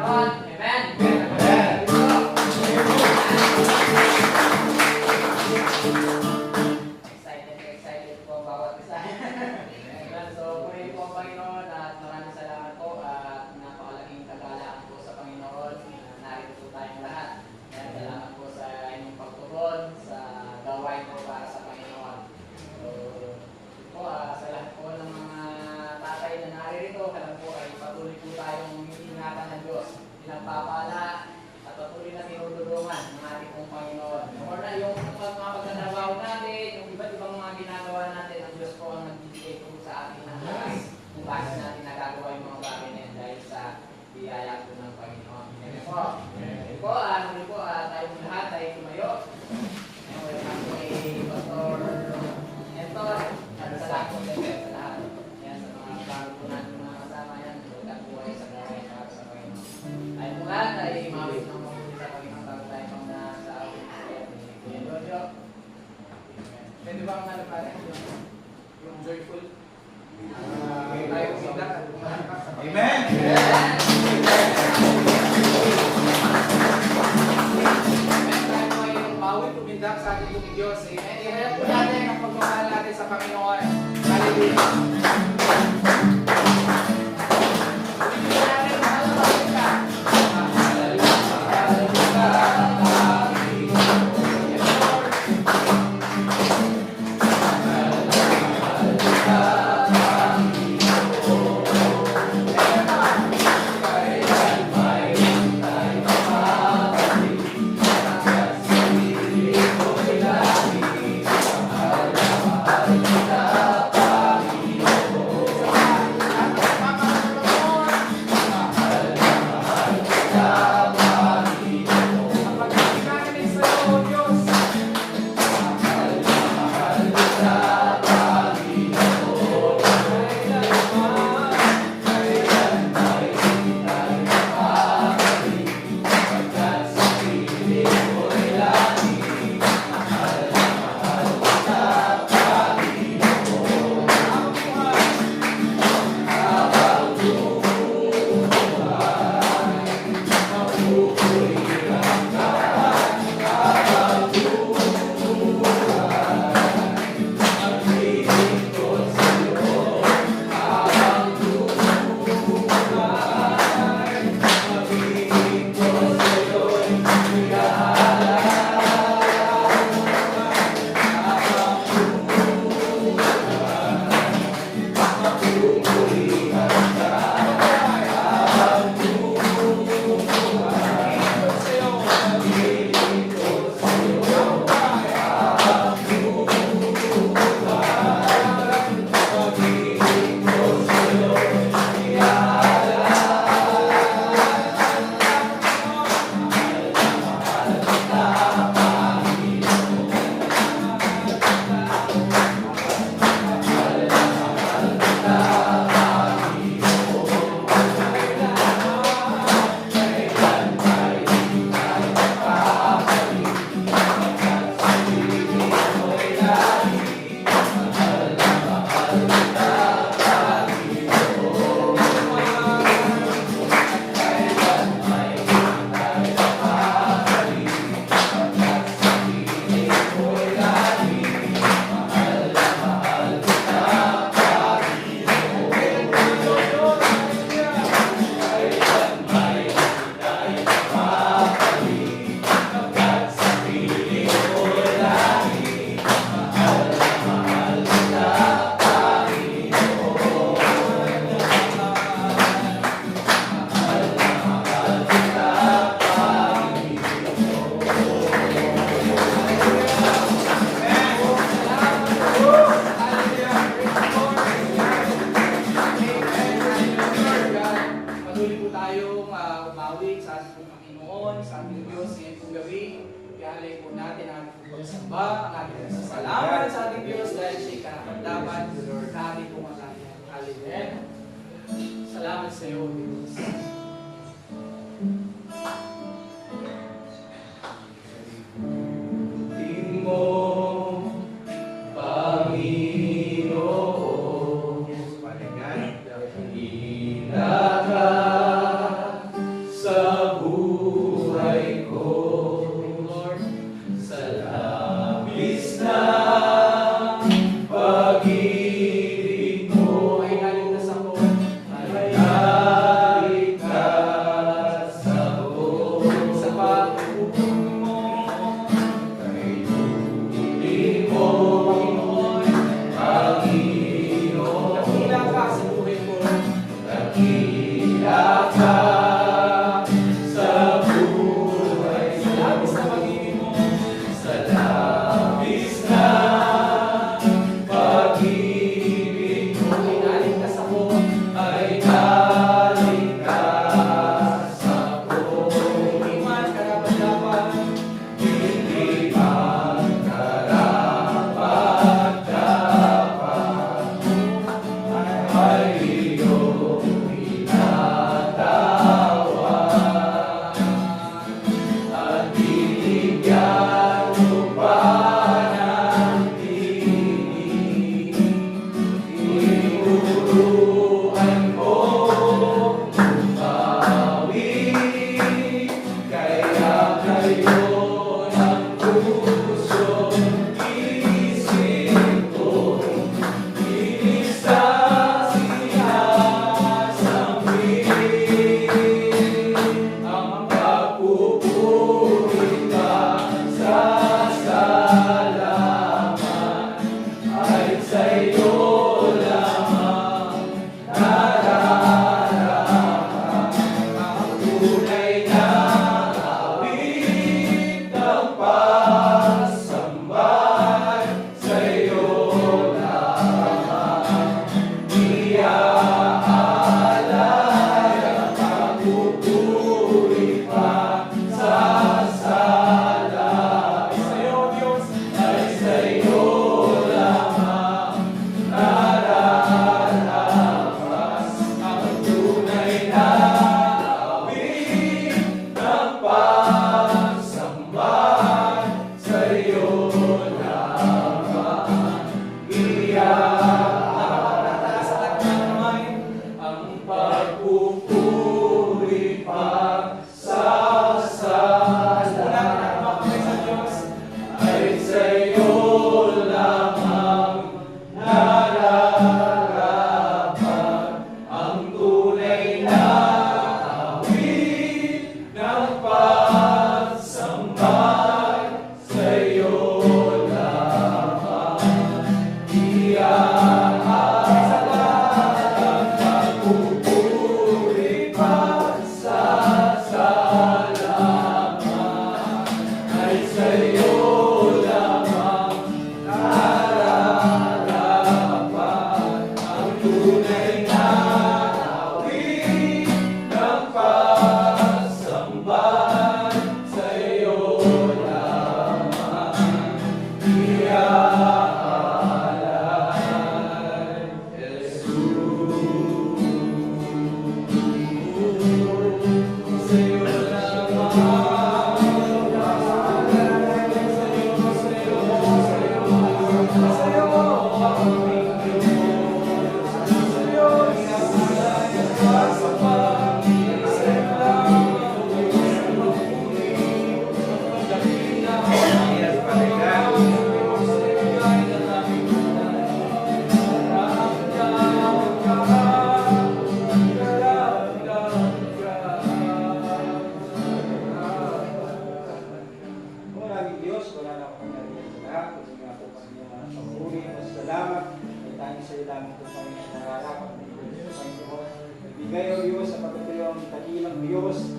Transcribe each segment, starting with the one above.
Panginoon. Amen. Excited po bawat isa. Amen. So, purihin po ang Panginoon at maraming salamat po at napakalaking kagalaan po sa Panginoon. Narito po tayong lahat. Kaya salamat po sa inyong pagtugon sa gawain po para sa Panginoon. So, po, sa lahat po ng mga tatay na naririto, alam po ay patuloy po tayong ingatan ng Diyos. Pinagpapala at patuloy na tinutulungan ng ating pong Panginoon. Or na yung mga pagkatrabaho natin, yung iba't ibang mga ginagawa natin, ang Diyos po ang nagbibigay po sa atin ng lakas kung bakit natin nagagawa yung mga bagay na yan dahil sa biyaya po ng Panginoon. Amen po. Amen po. Ano po, tayong lahat ay tumayo. Welcome po kay Pastor Entor. Sa lahat po sa lahat. Yan, sa mga bago po natin mga kasama yan. Welcome po ay sa gawin para sa Panginoon. Ay po lahat ay mawis ng mga sa Panginoon bago tayo pang nasa awit sa Kuya Jojo. Pwede ba ang pare? Yung joyful? Tayo kumita. Amen! Tayo po ay mawis tumindak sa ating pong Diyos. Amen. Ihayap po natin ang pagmamahal natin sa Panginoon. Hallelujah. Salamat sa iyo, Diyos. Sa dakilang Diyos,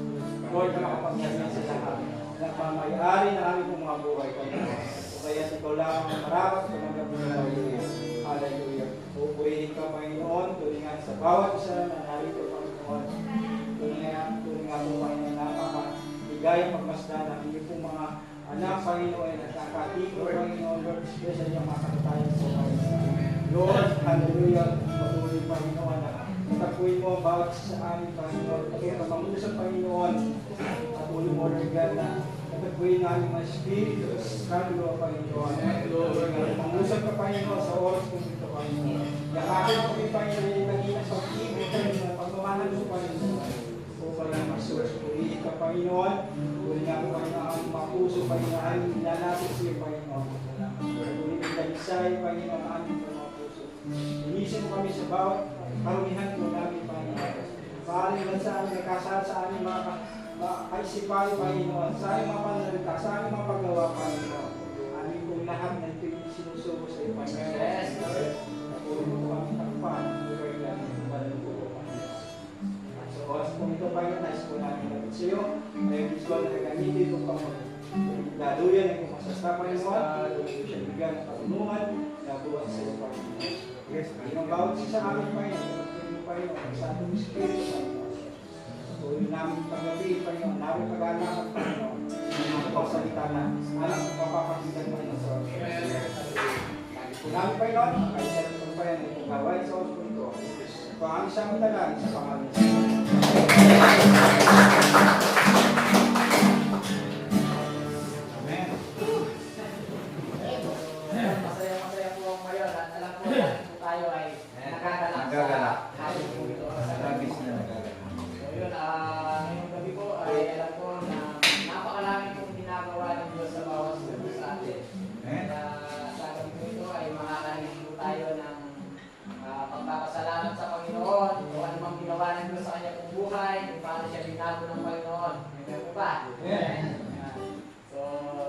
Lord na makapangyarihan sa lahat. Nagmamayari na aming pong mga buhay, Panginoon. O kaya ikaw lang ang marapat sa mga buhay. Hallelujah. Pupurihin ka, Panginoon, tulingan sa bawat isa na narito, Panginoon. Tulingan po, Panginoon, napakabigay pagmasdan ng inyong pong mga anak, Panginoon, at nakatiko, Panginoon, Lord, especially ang mga katatayan sa Panginoon. Lord, hallelujah, patuloy, Panginoon, na pagkakuin mo ang bawat isa sa amin, Panginoon. Pagkakuin ang mamunos sa Panginoon, patuloy mo, Lord God, na pagkakuin namin mga Espiritu, kaluluwa, Panginoon. Lord, mamusap ka, Panginoon, sa oras kong ito, Panginoon. Yakapin mo kami, Panginoon, yung naging sa pag-ibig, Panginoon, pagmamahan mo, Panginoon. O Panginoon, masuwas, purihin ka, Panginoon. Purihin nga po, Panginoon, ang mga puso, Panginoon, aming nilalapit sa iyo, Panginoon. Purihin ang dalisay, Panginoon, aming mga puso. Inisin mo kami sa bawat karumihan po namin, Panginoon. Maaring lang sa amin, nagkasal sa amin mga kaisipan, Panginoon, sa aming mga panalita, sa aming mga paggawa, Panginoon. Aming kong lahat na ito yung sinusubo sa iyo, Panginoon. Yes, Lord. Puro mo po kami takpan, Lord, lang yung panalito po, Panginoon. So, oras po ito, Panginoon, nais po namin lapit sa iyo. Ngayon, Diyos ko, nagagamitin ko pang daluyan ng kumasasta, Panginoon. Tuloy siya bigyan ng katulungan na buwan sa iyo, Panginoon. Yes, Panginoon, bawat isa sa amin, Panginoon. Panginoon, sa atong Espiritu, Panginoon. Tuloy namin pag-gabi, Panginoon, namin pag-anak, Panginoon. Ang pagsalita na, alam kong mapapakinggan, Panginoon, sa oras. Kung namin, Panginoon, kahit sa itong Panginoon, itong gawin sa oras po ito. Panginoon sa aming talan, sa pangalan sa Amen. Masaya po ako ngayon at alam ko na tayo ay nagagalak sa ating ito. So yun, ngayong gabi po ay alam ko na napakarami pong ginagawa ng Diyos sa bawat sino sa atin. Kaya sa gabi po ito ay makakarinig po tayo ng pagpapasalamat sa Panginoon o ano mang ginawa ng Diyos sa kanya pong buhay, kung paano siya binago ng Panginoon. May po ba? So,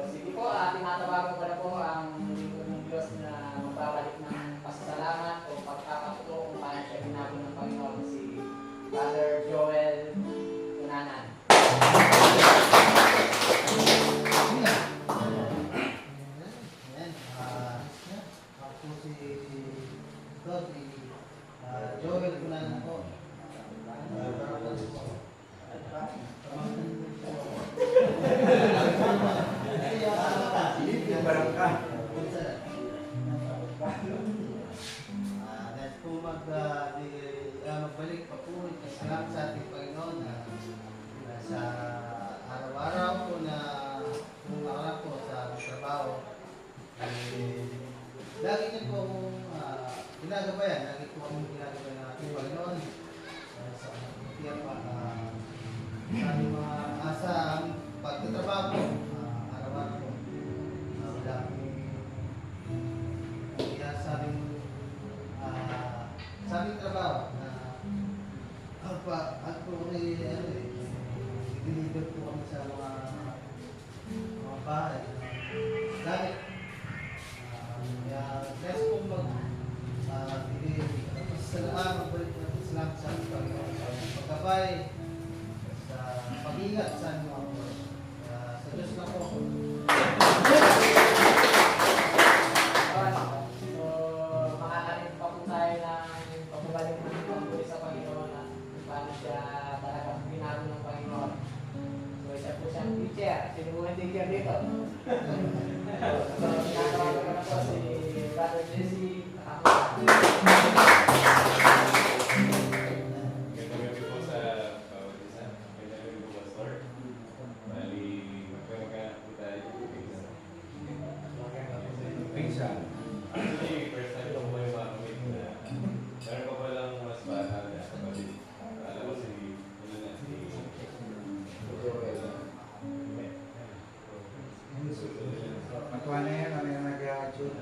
sige po, tinatawagan ko na po ang lingkod ng Diyos na magbabalik ng pasasalamat o pagkakatuto kung paano siya binago ng Panginoon, si Father Joel Tunanan. Joel Tunanan po. Magbalik pa po salamat sa ating Panginoon na sa araw-araw po na pumunta po sa trabaho. Lagi niyo po ginagabayan, lagi po akong ginagabayan ng ating Panginoon sa tiyak pa sa aming mga pagtatrabaho po, araw-araw po. Wala kami sa aming trabaho na at po kami i-deliver po kami sa mga bahay gamit. Kaya bless po magbalik natin salamat sa aming Panginoon sa pagkabay, sa pag-ingat sa aming mga po. Sa Diyos na po. Makakarinig pa po tayo ng pagbabalik ng pagbuhay sa Panginoon at kung paano siya talagang binago ng Panginoon. So, isa po siyang teacher. Sino po ang teacher dito? So, ginagawa ko na po si Brother Jesse. Gabi po sa bawat isa. Gabi po, Pastor. Bali, magkamagana po tayo. Pinsan. Actually, first time ko po yung makamit na meron pa palang mas bata na kapatid. Alam ko si Matuwa na yan, ano yung nag-a-tune.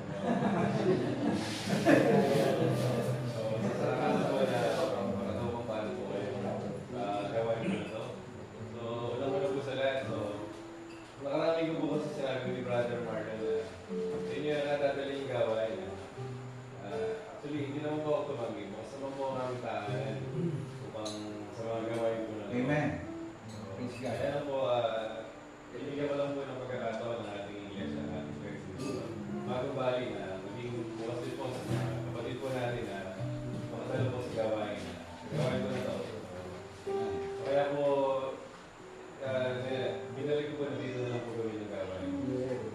Kaya lang po, ibigyan ko lang po ng pagkakataon ng ating iglesia, ng ating Presidente. Magbabali na maging bukas din po sa mga kapatid po natin na makasalo po sa gawain ko na to. Kaya po, binalik ko po na dito na lang po gawin ng gawain.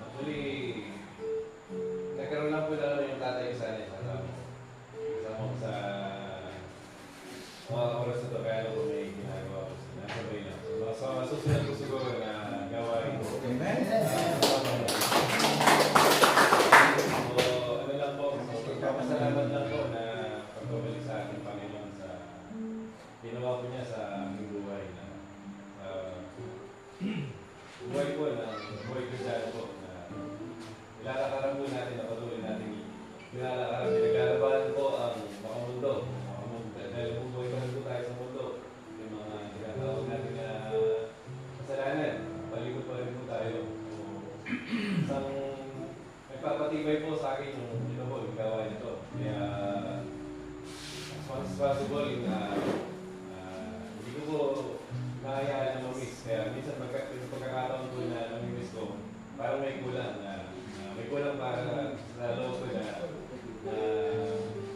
Actually, nagkaroon lang po na yung tatay ko sana kasama ko sa mga oras na ito, kaya lang po may ginagawa ko sila. Sabay lang. So, susunod ko siguro na gawain ko. Amen. So, ano lang po, papasalamat lang po na pagbabalik sa ating Panginoon sa ginawa po niya sa aming buhay na buhay po na buhay Kristyano po na ilalakaran po natin na patuloy natin ilalakaran, pinaglalabanan po ang mga mundo. Dahil kung buhay pa rin po tayo sa mundo, yung mga tinatawag natin na kasalanan, palikot pa rin po tayo. So, isang nagpapatibay po sa akin yung gawain ito. Kaya, as much as possible, hindi ko po nakayaan na mamiss. Kaya minsan yung pagkakataon ko na namimiss ko, parang may kulang para sa loob ko na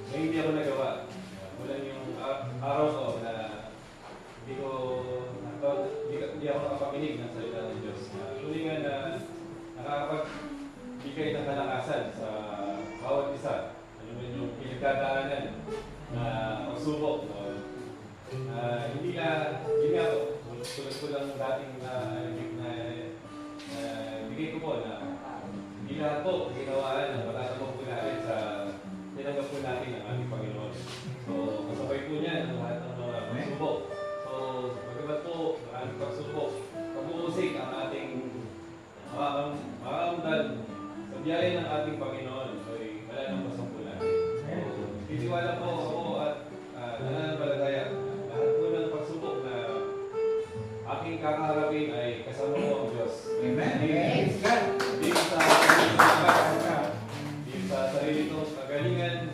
may hindi ako nagawa. Kulang yung araw ko na hindi ako nakapakinig ng salita ng Diyos. Tulingan na nakakapagbigay ng kalakasan sa bawat isa. Ano man yung pinagdadaanan na pagsubok. Hindi ako. Tulad ko lang dating bigay ko po na hindi lahat po ginawaan ng matatamang po natin sa tinanggap po natin ng ating Panginoon. So, kasabay po niya ang lahat ng mga pagsubok. So, magabat po ang ating pagsubok, pag-uusik ang ating makakamdal sa biyaya ng ating Panginoon. So, wala nang pasampo natin. So, titiwala po ako at nananampalataya. Lahat po ng pagsubok na aking kakaharapin ay kasama ko ang Diyos. Amen. Hindi sa sarili kong kagalingan,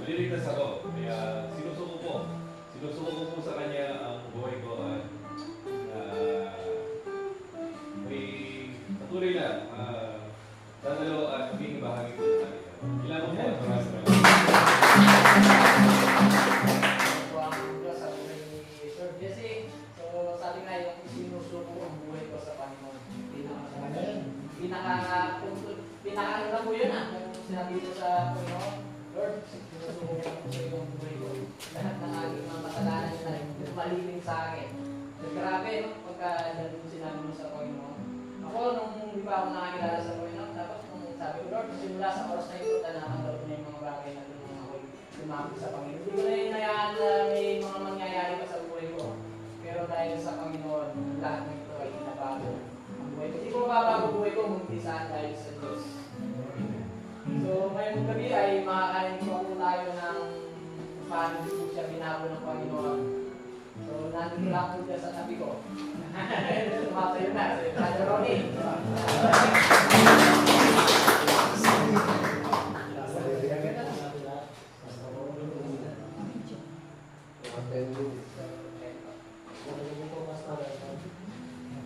maliligtas ako. Kaya sinusuko ko po sa Kanya ang buhay ko at may patuloy na dadalo at magiging bahagi ko sa Kanya. Ilan mo po at maraming salamat. Po ang Diyos sa buhay ni Sir Jesse. So, sabi nga yung sinusuko ang buhay ko sa Panginoon. Pinaka na po yun kung sinabi ko sa Panginoon, Lord, sinusuko ko sa iyong buhay ko. Lahat ng aking mga kasalanan na malilim sa akin. So, grabe, no? Pagka ganun sinabi mo sa Panginoon. Ako, nung di pa ako nakakilala sa Panginoon, dapat kung sabi ko, Lord, simula sa oras na ito, tanakan daw ko na yung mga bagay na doon ako lumapit sa Panginoon. Hindi ko na yung nayaan na may mga mangyayari pa sa buhay ko. Pero dahil sa Panginoon, lahat ng ito ay inabago ang buhay ko. Hindi ko mababago buhay ko, mag-isaan dahil sa Diyos. So, ngayong gabi ay makakarinig pa po tayo ng paano po siya binago ng Panginoon. So, nandito lang po siya sa tabi ko. Tumatayo na, si Brother Ronnie.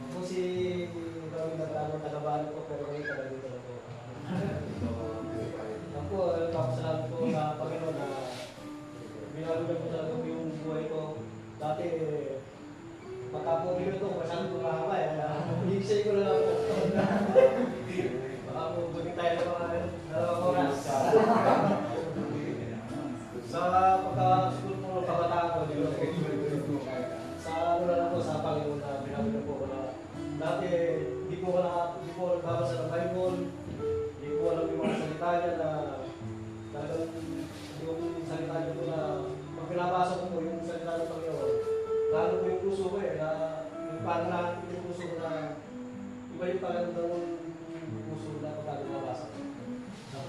Ako si Gawin Nagano, taga-Bano ko, pero ngayon taga-dito ako. Ako, napasalamat ko sa Panginoon na binago niya po talaga yung buhay ko. Dati, pagka po minuto, masyado ko mahaba higisay ko na lang po. Baka po, bagay tayo ng mga dalawang oras. Sa pagka-school po ng kabataan ko, sa ano na lang po, sa Panginoon na binago niya po ko na dati, hindi ko nagbabasa ng Bible, hindi ko alam yung mga salita niya na talagang yung salita niya po na pag pinabasa ko po yung salita ng Panginoon, lalo po yung puso ko na yung parang nakakit yung puso ko na iba yung pakiramdam ng puso na pagka pinabasa ko.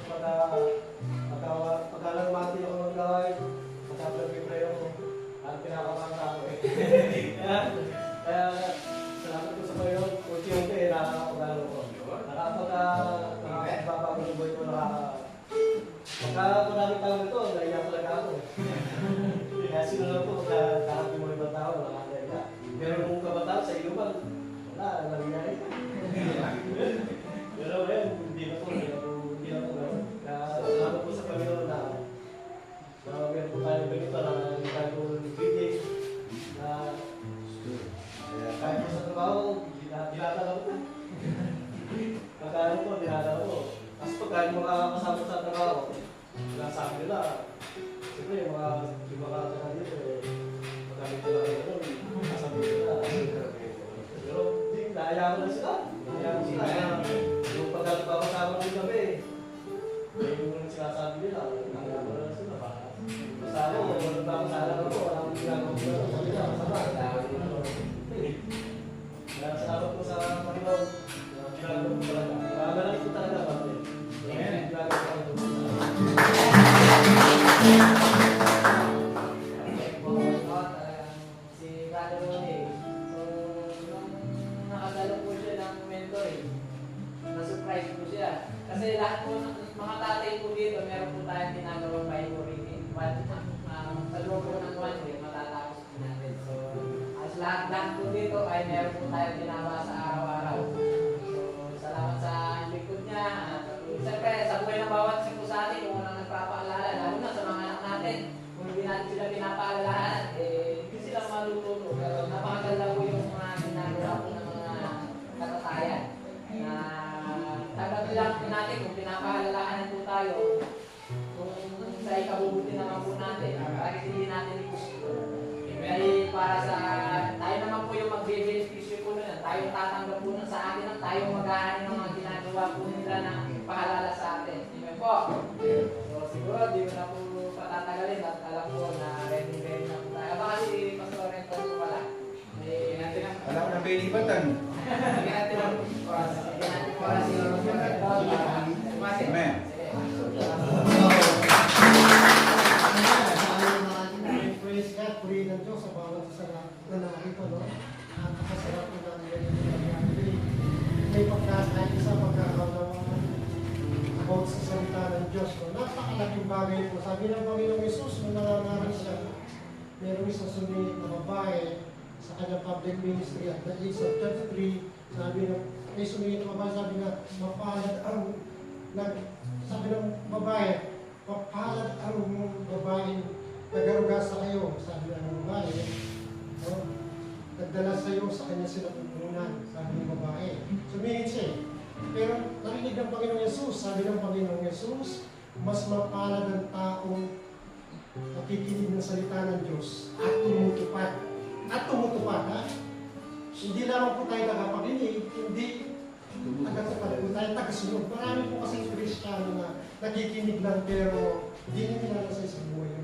Tapos pagka nagmati ako ng gawin, pagka-pray ako, ang pinakamata ko Kaya, salamat ko sa Panginoon, unti-unti nakakapagano ko. Nakakapagbabago ng buhay ko, pagka maraming tao nito, naiyak talaga ako. Kaya sino lang po, pagka karami mo ibang tao, nakakaiyak. Pero nung kabataan sa ilong trabaho, dinadala ko. Pagkano ko, dinadala ko. Tapos pagka yung mga kasama sa trabaho, sabi nila, siyempre yung mga kasama dito, magamit nila kayo doon, kasabi nila. Pero hindi, nahaya ko lang sila. Yung pagkakasama ng gabi, yung sinasabi nila, nahaya ko lang sila. Basta ako, walang bakasala ako, walang ginagawa ko sa kanila, masama. Salamat po sa Panginoon. Ginagawa ko talaga. Magalang ko talaga, Pati. Ginagawa ko talaga. Si Brother Ronnie. So, nung nakagalo po siya ng mentor, na-surprise po siya. Kasi lahat po ng mga tatay po dito, meron po tayong ginagawang Bible reading. Sa loob po ng 1 day, matatapos po natin. So, lahat po dito ay meron po tayong ginagawa sa araw-araw. So, salamat sa likod niya. Siyempre, sa buhay ng bawat isa po sa atin, kung walang nagpapaalala, lalo na sa mga anak natin, kung hindi natin sila pinapaalalahan, hindi sila malututo. Pero napakaganda po yung mga ginagawa po ng mga katatayan. Na tagabi lang po natin kung pinapaalalahan po tayo, kung sa ikabubuti naman po natin, bakit hindi natin ikusto. Dahil para sa tayo naman po yung magbe-beneficio po na tayo tatanggap po sa atin ang tayo mag-ahani ng mga ginagawa po nila ng paalala sa atin. Amen po. So siguro di ko na po patatagalin at alam ko na ready na po tayo. Baka si Pastor Renton po pala. Alam na pinibatan. Sige natin ang oras. Sige natin ang oras si Pastor Renton. Amen. Praise God, purihin ng Diyos sa bawat isa na nakakita, no? Napakasarap po ng may pagkakaisa, pagkakaunawaan about sa salita ng Diyos, no? Napakalaking bagay po. Sabi ng Panginoong Yesus, nung nangangaral siya, merong isang sumingit na babae sa kanyang public ministry at the age of 33, sabi ng may sumingit na babae, sabi nga, mapalad ang sabi ng babae, mapalad ang babaeng nagaruga sa kayo, sabi ng babae, no? Nagdala sa iyo sa kanya sinapupunan, sabi ng babae. Sumingit siya. Pero narinig ng Panginoong Yesus, sabi ng Panginoong Yesus, mas mapalad ang taong nakikinig ng salita ng Diyos at tumutupad. At tumutupad, ha? Hindi lamang po tayo nakapakinig, hindi tagatupad po tayo, tagasunod. Marami po kasing Kristiyano na nakikinig lang pero hindi nila nasa isang buhay.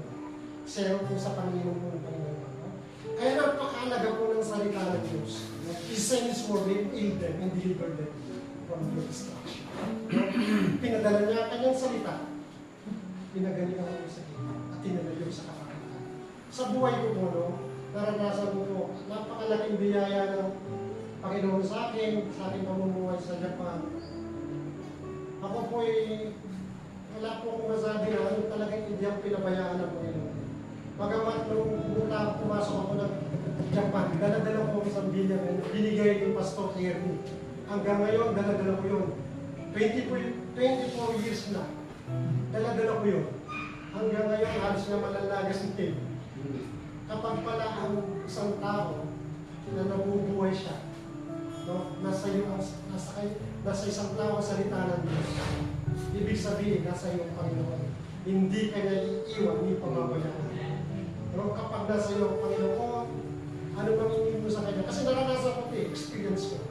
Zero po sa Panginoon po ng Panginoon. No? Kaya napakalaga po ng salita ng Diyos. He sends for them, heal them, and deliver them from your destruction. No? Pinadala niya kanyang salita. Pinagalingan ko sa kita at tinalayo sa kapakanan. Sa buhay ko po, no, naranasan ko po, napakalaking biyaya ng Panginoon sa akin pamumuhay sa Japan. Ako po wala po akong masabi na ano talagang hindi ang pinabayaan ng Panginoon. Bagamat nung una pumasok ako ng Japan, dala-dala ko isang bilya na binigay ni Pastor Ernie. Hanggang ngayon, dala-dala ko yun. 24 years na. Dala-dala ko yun. Hanggang ngayon, halos na malalagas ng tape. Kapag pala ang isang tao na nabubuhay siya, no, nasa isang tao ang salita ng Diyos. Ibig sabihin, nasa iyo ang Panginoon. Hindi kanya iiwan, hindi pamabayaan. Pero kapag nasa iyo ang Panginoon, ano bang hinihingi mo sa Kanya? Kasi naranasan ko ito, experience ko.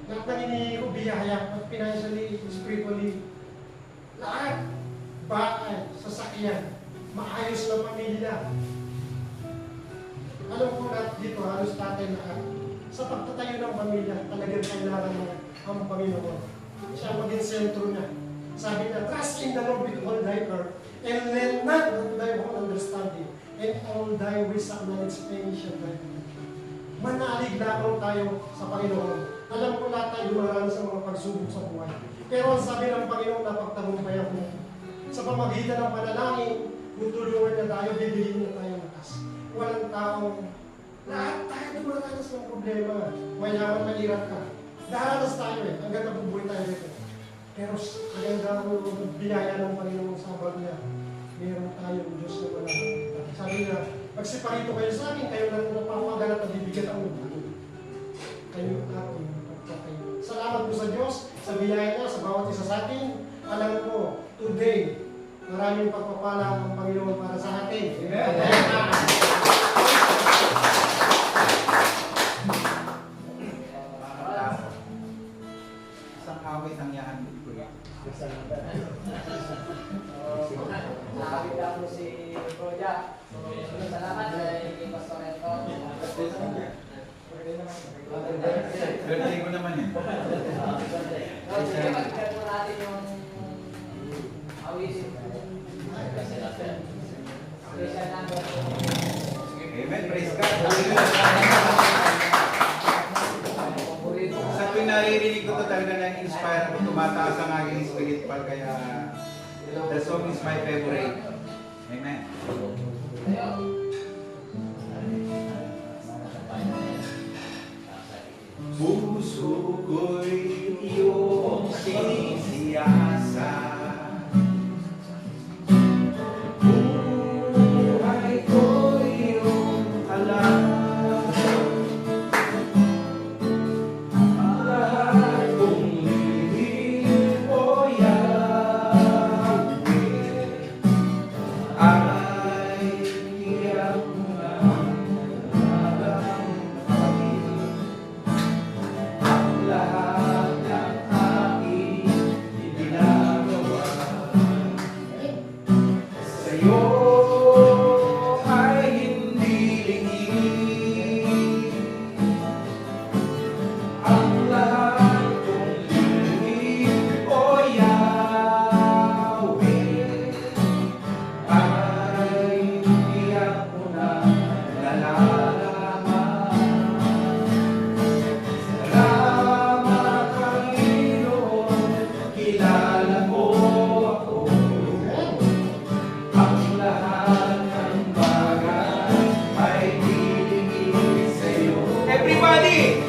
Lahat ng hinihingi ko, biyaya, financially, spiritually, lahat, bakit, sasakyan, maayos na pamilya. Alam ko lahat dito, halos tatay lahat. Sa pagtatayo ng pamilya, talagang kailangan mo ang Panginoon. Siya maging sentro na. Sabi niya, trust in the Lord with all thy heart, and lean not unto thy own understanding, and all thy ways acknowledge him, shall guide thee. Manalig lamang tayo sa Panginoon. Alam ko lahat tayo dumaraan sa mga pagsubok sa buhay. Pero ang sabi ng Panginoon na pagtagumpayan mo, sa pamagitan ng panalangin, tutulungan na tayo, bibiliin na tayo lakas. Walang taong, lahat tayo dumaranas ng problema. Mayaman, mahirap ka. Daranas tayo hanggang nabubuhay tayo dito. Pero hanggang binaya ng Panginoon sa abag niya, meron tayong Diyos na walang. Sabi niya, magsipakito kayo sa akin, kayo lang napapagal at nabibigyan ang ulo. kayo natin pagkakayo. Salamat po sa Diyos, sa biyaya niya, sa bawat isa sa atin. Alam ko, today, maraming pagpapala ang Panginoon para sa atin. Isang awit ang yahan ko. Nakakita po si Roja. So, salamat kay Pastor Ento. Birthday ko naman eh. So, sige, pagkat po natin yung awisin. Special number. Amen. Praise God. Sa tuwing naririnig ko to talaga na-inspire ako, tumataas ang aking spiritual, kaya the song is my favorite. Amen. Puso ko'y iyong sinisiyasa, buhay ko'y iyong alam. Ang lahat kong hihingin o Yahweh ay tiyak na ang lahat ng aking iginagawa sa'yo ay hindi lingid. Ang lahat kong hingin o Yahweh ay tiyak mo na nalalaman. Salamat, Panginoon, kilala mo ako. Ang lahat ng bagay ay dilingid sa'yo. Everybody!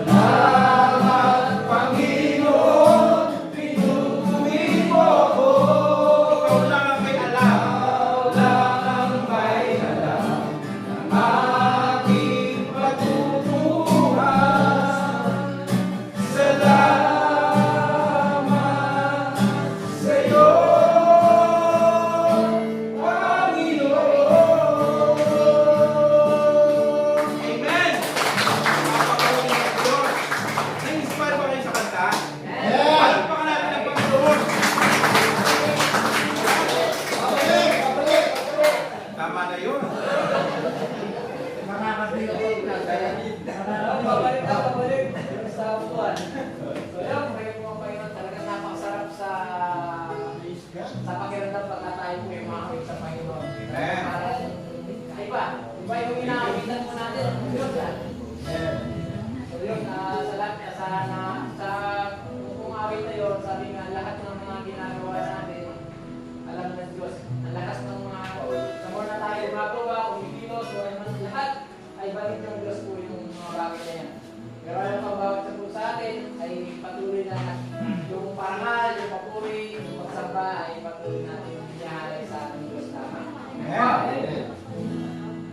Salamat, Panginoon, pinupuri mo ako. Ikaw lang ang may alam. Ikaw lang ang may alam ng aking patutuhan. Salamat sa'yo, Panginoon. Amen! Napakawaling ng Diyos. Na-inspire ba kayo sa kanta? Palakpakan natin ang Panginoon. Tama na yun. Pabalik na, pabalik. Sa upuan. So, yun, kayo po ang Panginoon. Talagang napakasarap sa pakiramdam pagka tayo po yung makakawin sa Panginoon. Amen. Parang, iba yung inaawitan po natin. Yun yan. So yun, salamat sa kung awit na yun, sabi nga, lahat ng mga ginagawa natin, alam ng Diyos. Ang lakas ng mga, sa more na tayo magawa, umikilos, o ano, lahat, ay balik ng Diyos po yung mga bagay na yan. Pero yung pabawat sa po sa atin, ay patuloy na yung parangal, yung papuri, yung pagsamba, ay patuloy natin yung inihalay sa ating Diyos tama. Amen.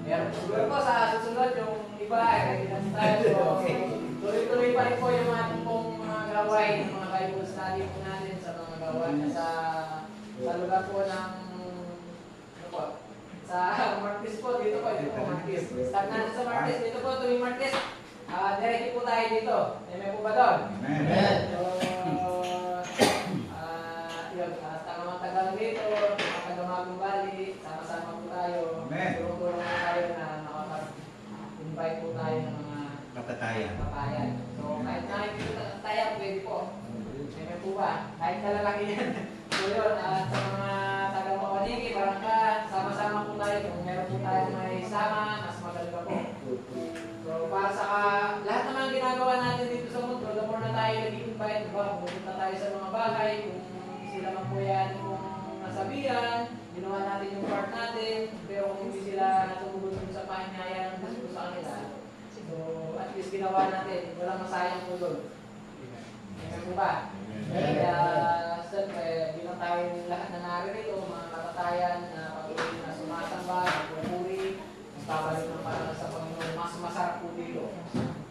Pero siguro po sa susunod yung iba ay tayo. So, tuloy-tuloy pa rin po yung ating pong mga gawain, yung mga Bible study po natin sa mga gawain sa lugar po ng ano po, sa Martes po, dito po Martes. Start natin sa Martes, dito po tuwing Martes. Diretso po tayo dito. May po ba doon? Amen. So, yun, taga-matagal dito, taga-magong bali, sama-sama po tayo. Amen. Tulong-tulong po tayo na nakapag-invite po tayo ng mga Katatayan. kapayan. So, kahit na hindi po tayo, pwede po. May po ba? Kahit kalalaki yan. So, yun, at sa mga taga-mawaniki, barangka, sama-sama po tayo. Kung meron po tayo may sama, mas magaling po. So, para sa lahat ng mga ginagawa natin dito sa mundo, the more na tayo nag-invite, diba? Pupunta tayo sa mga bagay, kung sila man po yan kung nasabihan, ginawa natin yung part natin, pero kung hindi sila natutulog sa pahingaya ng Diyos sa kanila, so at least ginawa natin, walang masayang po doon. Ngayon po ba? Kaya, siyempre, bilang tayo lahat na naririto, mga katatayan na patuloy na sumasamba, nagpupuri, babalik ng para sa Panginoon, mas masarap po dito.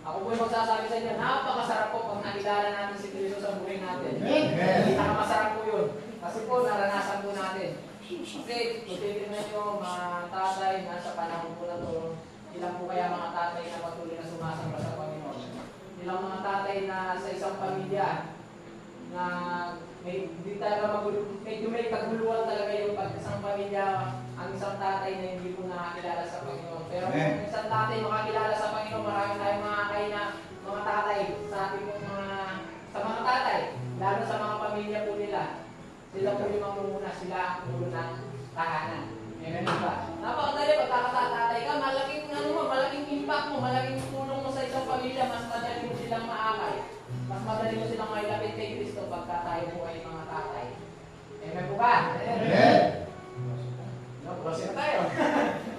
Ako po yung magsasabi sa inyo, napakasarap po pag nakilala natin si Kristo sa buhay natin. Amen. Pinakamasarap po yun. Kasi po, naranasan po natin. Kasi, kung titignan nyo, mga tatay, nasa panahon po na to, ilang po kaya mga tatay na patuloy na sumasamba sa Panginoon. Ilang mga tatay na sa isang pamilya na hindi talaga medyo may kaguluhan talaga yung isang pamilya, ang isang tatay na hindi po nakakilala sa Panginoon. Pero kung isang tatay makakilala sa Panginoon, marami tayong mga kay na mga tatay sa ating sa mga tatay, lalo sa mga pamilya po nila. Sila po yung mamumuna, sila ang ulo ng tahanan. Amen ba? Napakadali, pagkakatatay ka, malaking impact mo, malaking tulong mo sa isang pamilya, mas madali mo silang maakay. Mas madali mo silang mailapit kay Kristo pagka tayo po ay mga tatay. Amen po ba? Amen. No, proceed tayo.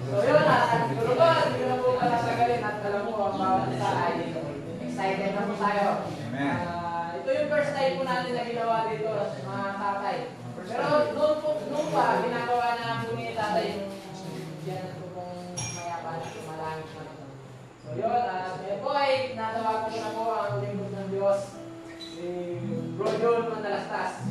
So yun, siguro ko, hindi na po palasagalin at alam mo, ang bawat isa ay excited na po tayo. Amen. Ito yung first time po natin na ginawa dito, mga tatay. Pero noon pa, ginagawa na po ni tatay yung yan po kung mayapan at malangit na. So yun, ngayon po ay natawagan ko na po ang lingkod ng Diyos, si Bro John Mandalastas.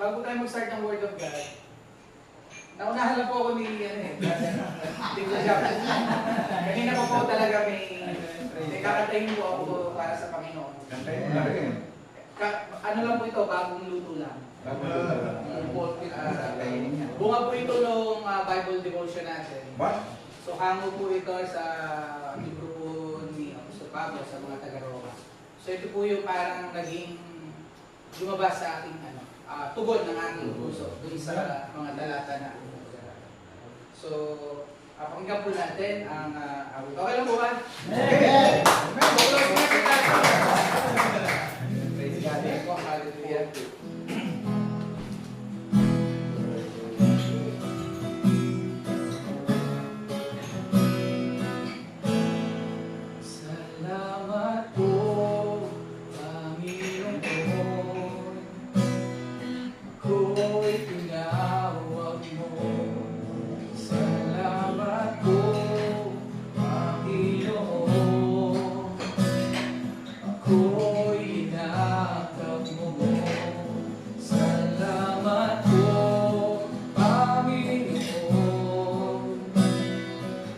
Bago tayo mag-start ng Word of God, naunahan na po ako ni Tito Jack. Kanina po talaga may kakantahin po ako para sa Panginoon. Kantayin mo lang yun. Ano lang po ito, bagong luto lang. Kantayin niya. Bunga po ito nung Bible devotion natin. What? So hango po ito sa libro po ni Apostol Pablo sa mga taga-Roma. So ito po yung parang naging lumabas sa ating tugon ng ating puso dun sa mga talata na so, pakinggan po natin ang awit. Okay lang po ba? Amen. Praise God. Hallelujah. Salamat po, Panginoon ko. Ako'y tinawag mo. Salamat po, Panginoon. Ako'y inakap mo. Salamat po, Panginoon.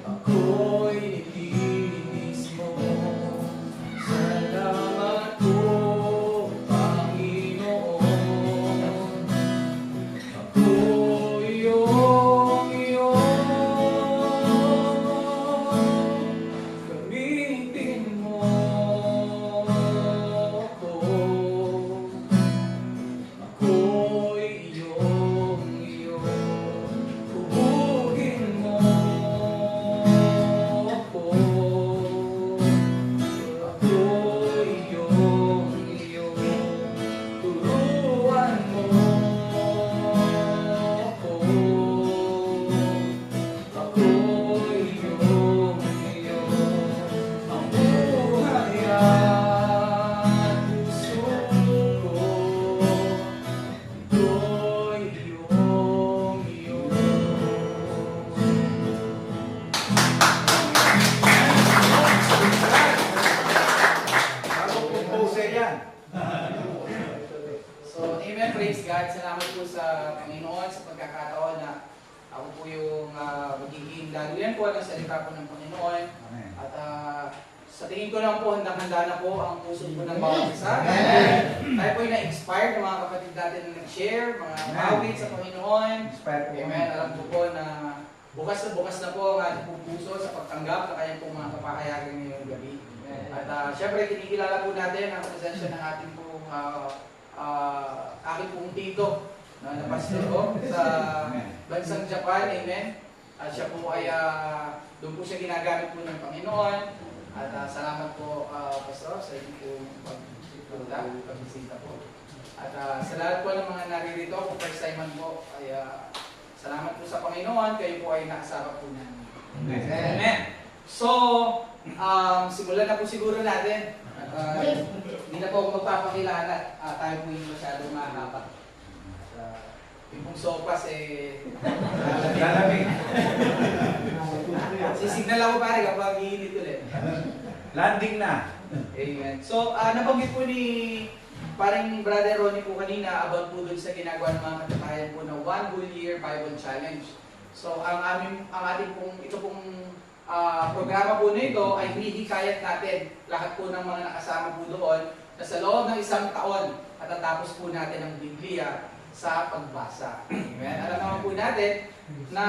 Ako'y nilinis mo. Salamat po, Panginoon. Ako'y iyong gamitin mo ako. Ako'y iyong hubugin mo ako. Ako'y iyong turuan mo ako. Ako'y iyong ang buhay at puso ko. Ito'y iyong Bagong composer yan. So, amen, praise God. Salamat po sa Panginoon sa pagkakataon na ako po yung magiging daluyan po ng salita po ng Panginoon. Amen. At sa tingin ko lang po, handang-handa na po ang puso po ng bawat isa. Amen. Tayo po yung na-inspired ng mga kapatid natin na nag-share, mga Amen. mawit sa Panginoon. Inspire po. Amen. Alam ko po na bukas na po ang ating pong puso sa pagtanggap ng kanyang pong mga kapahayagan ngayong gabi. At syempre, kinikilala po natin ang presensya ng ating pong aking pong tito na napastor ko sa bansang Japan. Amen. At siya po ay doon po siya ginagamit po ng Panginoon. At salamat po, Pastor, sa inyong pong pagbisita po. At sa lahat po ng mga naririto, kung first time man po, ay salamat po sa Panginoon. Kayo po ay nakasama po namin. Amen. So, simulan na po siguro natin. At hindi na po ako magpapakilala. Tayo po yung masyadong mahaba. Yung pong sopas Lalamig. signal ako pare kapag iinit ulit. Landing na. Amen. So, nabanggit po ni parang Brother Ronnie po kanina about po dun sa ginagawa ng mga katatayan po na One Whole Year Bible Challenge. So, ang ating pong, ito pong programa po na ito ay hinihikayat natin lahat po ng mga nakasama po doon na sa loob ng isang taon at tatapos po natin ang Biblia sa pagbasa. Amen. Alam naman po natin na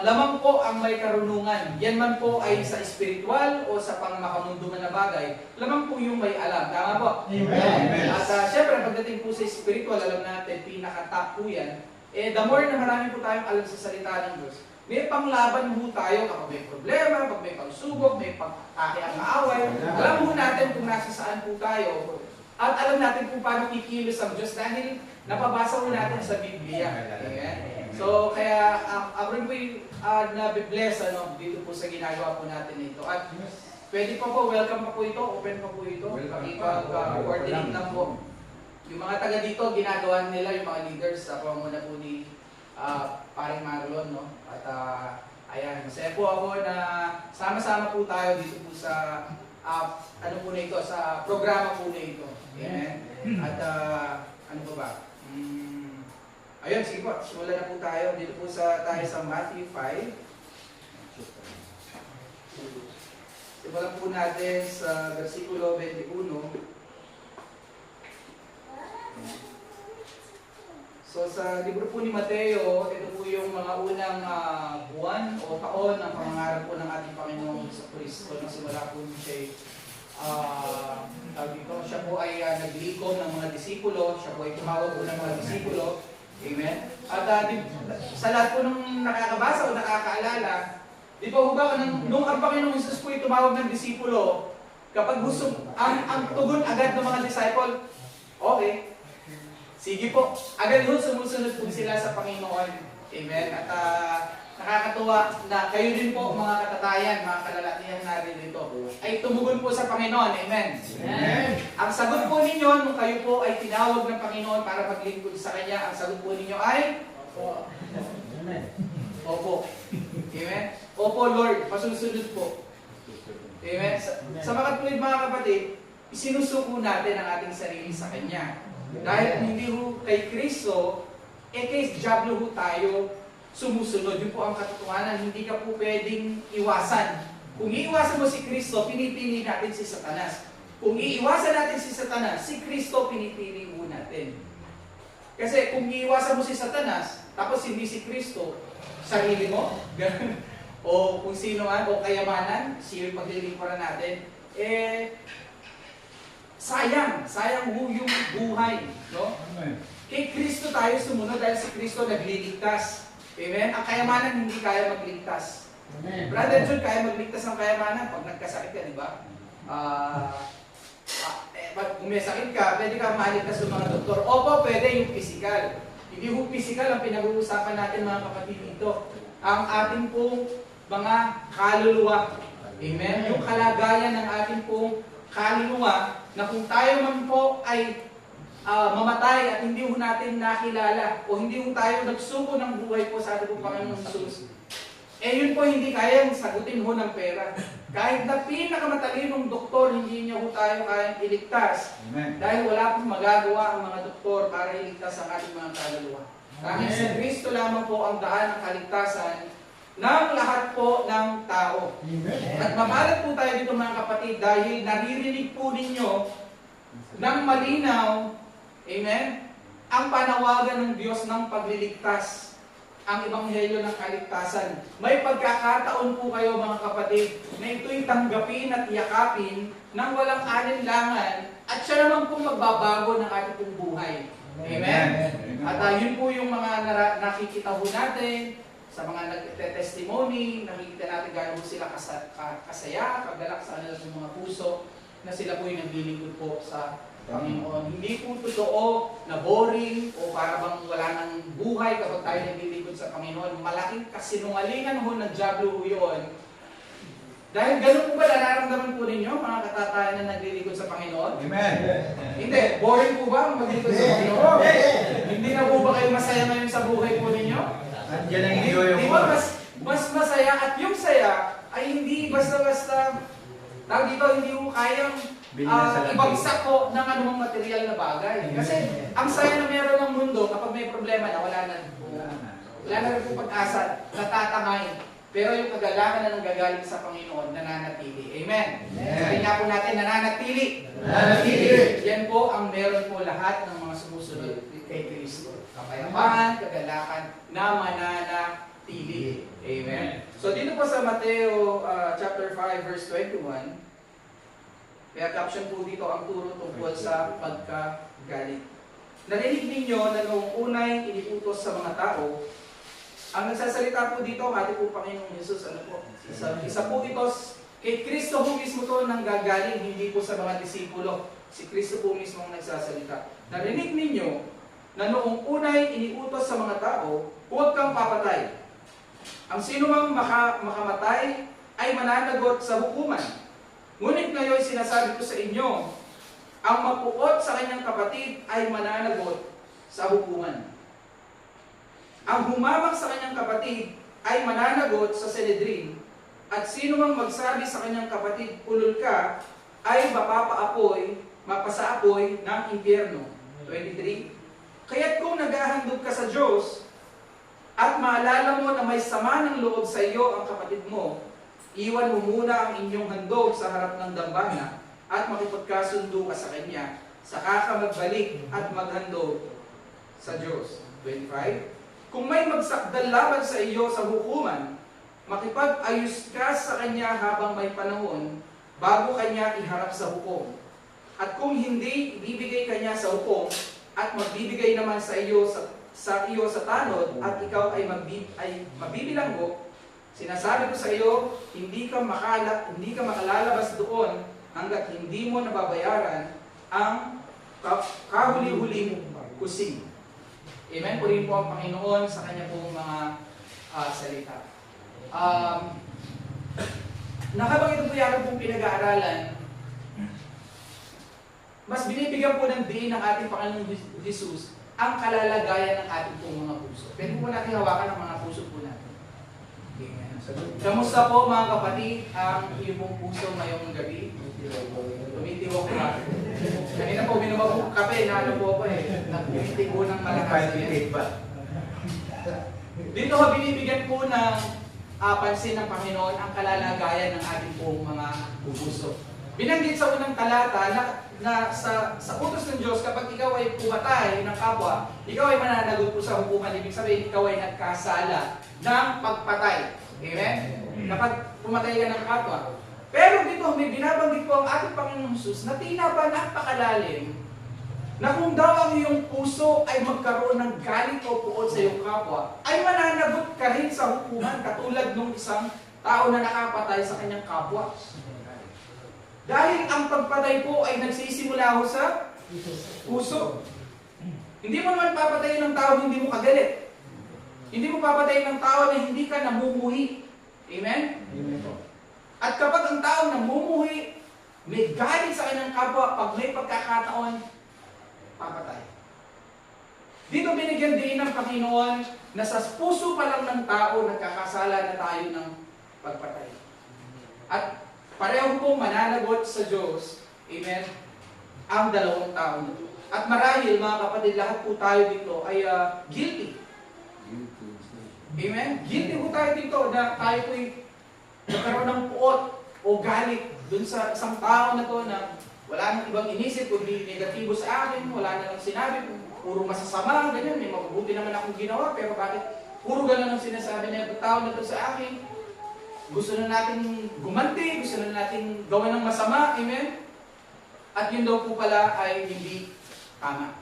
lamang po ang may karunungan. Yan man po ay sa spiritual o sa pangmakamundo na bagay. Lamang po yung may alam. Tama po? Amen. At syempre, pagdating po sa spiritual, alam natin, pinaka-top po yan. The more na marami po tayong alam sa salita ng Diyos, may panglaban po tayo kapag may problema, pag may pagsubok, may pagkakiang away. Alam po natin kung nasa saan po tayo. At alam natin kung paano kikilos ang Diyos dahil napabasa po natin sa Biblia. Amen? So, kaya ako rin po yung nabibless dito po sa ginagawa po natin ito. At pwede pa po, welcome pa po ito, open pa po ito. Coordinate lang po. Yung mga taga dito, ginagawa nila yung mga leaders sa pamuna po ni paring Marlon, no? At ayan, masaya po ako na sama-sama po tayo dito po sa ano po na ito, sa programa po na ito. Amen. At ano po ba? Ayun, sige po, simulan na po tayo. Dito po tayo sa Matthew 5. Simulan po natin sa versikulo 21. So sa libro po ni Mateo, ito po yung mga unang buwan o taon ng pangangaral po ng ating Panginoon sa Kristo na simula po siya siya po ay naglikom ng mga disipulo, siya po ay tumawag po ng mga disipulo. Amen? At sa lahat po ng nakakabasa o nakakaalala, di ba ho ba, nung ang Panginoon Jesus po ay tumawag ng disipulo, kapag gusto, ang tugon agad ng mga disciple, okay, sige po, agad ho sumusunod po sila sa Panginoon. Amen? At nakakatuwa na kayo din po, mga katatayan, mga kalalakihan natin dito, ay tumugon po sa Panginoon. Amen? Amen. Ang sagot po ninyo, nung kayo po ay tinawag ng Panginoon para maglingkod sa Kanya, ang sagot po ninyo ay, Amen. Opo. Amen? Opo, Lord, masusunod po. Amen? Sa mga tuwid, mga kapatid, isinusuko natin ang ating sarili sa Kanya. Dahil hindi ho kay Kristo, kay Diablo ho tayo sumusunod. Yun po ang katotohanan, hindi ka po pwedeng iwasan. Kung iiwasan mo si Kristo, pinipili natin si Satanas. Kung iiwasan natin si Satanas, si Kristo pinipili mo natin. Kasi kung iiwasan mo si Satanas, tapos hindi si Kristo, sarili mo, o kung sino man, o kayamanan, siya yung paglilingkuran natin, sayang ho yung buhay, no? Kay Kristo tayo sumunod dahil si Kristo nagliligtas. Amen? Ang kayamanan hindi kaya magligtas. Amen. Brother John, kaya magligtas ng kayamanan pag nagkasakit ka, di ba? Kung may sakit ka, pwede ka maligtas ng mga doktor. Opo, pwede yung physical. Hindi yung physical ang pinag-uusapan natin, mga kapatid, dito. Ang ating pong mga kaluluwa. Amen? Yung kalagayan ng ating pong kaluluwa na kung tayo man po ay mamatay at hindi ho natin nakilala o hindi ho tayo nagsuko ng buhay po sa ating Panginoon Jesus, yun po hindi kayang sagutin ho ng pera. Kahit na pinakamatalinong doktor, hindi niya ho tayo kayang iligtas. Amen. Dahil wala pong magagawa ang mga doktor para iligtas ang ating mga kaluluwa. Tanging sa Kristo lamang po ang daan ng kaligtasan ng lahat po ng tao. Amen. At mamalat po tayo dito, mga kapatid, dahil naririnig po ninyo ng malinaw, amen, ang panawagan ng Diyos ng pagliligtas, ang ebanghelyo ng kaligtasan. May pagkakataon po kayo, mga kapatid, na ito'y tanggapin at yakapin ng walang alinlangan at siya naman po magbabago ng ating pong buhay. Amen? At yun po yung mga nakikita ho natin sa mga nagte-testimony, nakikita natin gano'n sila kasaya, kagalak sa kanilang mga puso, na sila po yung naglilingkod po sa Panginoon. Hindi po totoo na boring o para bang wala ng buhay kapag tayo naglilingkod sa Panginoon. Malaking kasinungalingan ho ng Diablo ho yun. Dahil ganun po ba nararamdaman po ninyo, mga katatayan na naglilingkod sa Panginoon? Amen. Hindi. Boring po ba ang maglingkod sa Panginoon? Hindi na po ba kayo masaya ngayon sa buhay po ninyo? Andiyan ang enjoy Di ba mas masaya at yung saya ay hindi basta-basta, tawag dito, hindi mo kayang ibagsak ko ng anumang material na bagay. Kasi ang saya na meron ng mundo, kapag may problema na, wala na rin po pag-asa, natatangayin. Pero yung kagalakan na nanggagaling sa Panginoon, nananatili. Amen? Sabi nga po natin, nananatili. Yan po ang meron po lahat ng mga sumusunod kay Kristo. Kapayapaan, kagalakan, na mananatili. Amen? So dito po sa Mateo chapter 5 verse 21, kaya caption po dito ang turo tungkol sa pagkagalit. Narinig ninyo na noong unay iniutos sa mga tao, ang nagsasalita po dito, ang ating po Panginoong Jesus, ano po? Isa po ito, kay Kristo po mismo ito nanggagaling, hindi po sa mga disipulo. Si Kristo po mismo ang nagsasalita. Narinig ninyo na noong unay iniutos sa mga tao, huwag kang papatay. Ang sino mang makamatay ay mananagot sa hukuman. Ngunit ngayon sinasabi ko sa inyo, ang mapuot sa kanyang kapatid ay mananagot sa hukuman. Ang humamang sa kanyang kapatid ay mananagot sa Sanhedrin, at sino mang magsabi sa kanyang kapatid, ulol ka, ay mapasaapoy ng impyerno. 23. Kaya't kung naghahandog ka sa Diyos, at maalala mo na may sama ng loob sa iyo ang kapatid mo, iwan mo muna ang inyong handog sa harap ng dambana, at makipagkasundo ka sa Kanya, saka ka magbalik at maghandog sa Diyos. 25. Kung may magsakdal laban sa iyo sa hukuman, makipag-ayos ka sa kanya habang may panahon, bago kanya iharap sa hukom. At kung hindi, ibibigay kanya sa hukom, at magbibigay naman sa iyo sa tanod, at ikaw ay mabibilanggo, sinasabi ko sa iyo, hindi ka makalalabas doon hanggat hindi mo nababayaran ang kahuli-huling kusing. Amen? Purihin po ang Panginoon sa kanya pong mga salita. Habang ito po yan pong pinag-aaralan, mas binibigyan po ng diin ng ating Panginoon Jesus ang kalalagayan ng ating pong mga puso. Pwede po natin hawakan ang mga puso po natin. Amen. Kamusta po mga kapatid ang iyong pong puso ngayong gabi? Tumitiwag po ba? Kanina po binuwag po kape, naano po ako nagpimitig po ng malakas. Dito ha, binibigyan po ng pansin ng Panginoon ang kalalagayan ng ating pong mga puso. Binanggit sa unang talata na sa utos ng Diyos, kapag ikaw ay pumatay ng kapwa, ikaw ay mananagot po sa hukuman. Ibig sabihin, ikaw ay nagkasala ng pagpatay. Amen? Kapag pumatay ka ng kapwa. Pero dito, may binabanggit po ang ating Panginoong Jesus na tila ba napakalalim na kung daw ang iyong puso ay magkaroon ng galit o puot sa iyong kapwa, ay mananagot ka rin sa hukuman katulad ng isang tao na nakapatay sa kanyang kapwa. Dahil ang pagpatay po ay nagsisimula ho sa puso. Hindi mo naman papatayin ng tao hindi mo kagalit. Hindi mo papatayin ng tao na hindi ka namumuhi. Amen? Amen po. At kapag ang tao namumuhi, may galit sa kanyang kapwa, pag may pagkakataon, papatay. Dito binigyan din ng Panginoon na sa puso pa lang ng tao, nagkakasala na tayo ng pagpatay. At pareho pong mananagot sa Diyos, amen, ang dalawang tao na ito. At marahil, mga kapatid, lahat po tayo dito ay guilty. Amen? Guilty po tayo dito na tayo po'y nagkaroon ng puot o galit dun sa isang tao na to na wala nang ibang inisip kundi negatibo sa akin, wala na lang sinabi, puro masasama, ganyan, may mabubuti naman akong ginawa, pero bakit puro ganun ang sinasabi na yung tao na to sa akin? Gusto na natin gumanti, gusto na natin gawin ng masama, amen? At yun daw po pala ay hindi tama.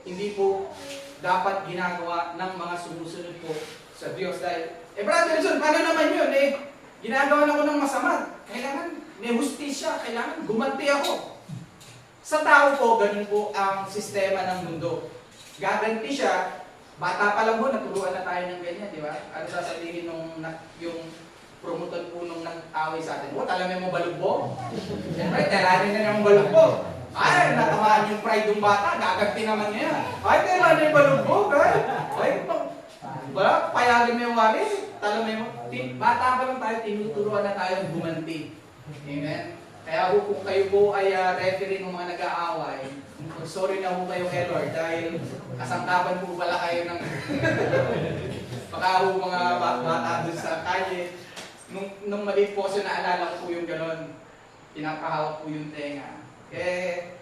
Hindi po dapat ginagawa ng mga sumusunod po sa Diyos. Dahil, Brother Wilson, paano naman yun? Ginagawa na ko ng masama. Kailangan may hustisya, kailangan gumanti ako. Sa tao po, ganun po ang sistema ng mundo. Gaganti siya, bata pa lang po, naturuan na tayo ng ganyan, di ba? Ano sasabihin yung promotor po nung nag-away sa atin? Talamin mo balugbo? Siyempre, telanin na ng balugbo. Ay, natamaan yung pride ng bata, gaganti naman niya. Ay, telanin yung balugbo, ay, wala, payagin mo yung wari. talo mo bata pa lang tayo, tinuturuan na tayo gumanti. Amen? Kaya kung kayo po ay referee ng mga nag-aaway, sorry na po kayo kay Lord dahil kasangkapan po pala kayo ng baka po mga bata doon sa kalye. Nung maliit po kasi naalala ko po yung gano'n, pinapahawak po yung tenga.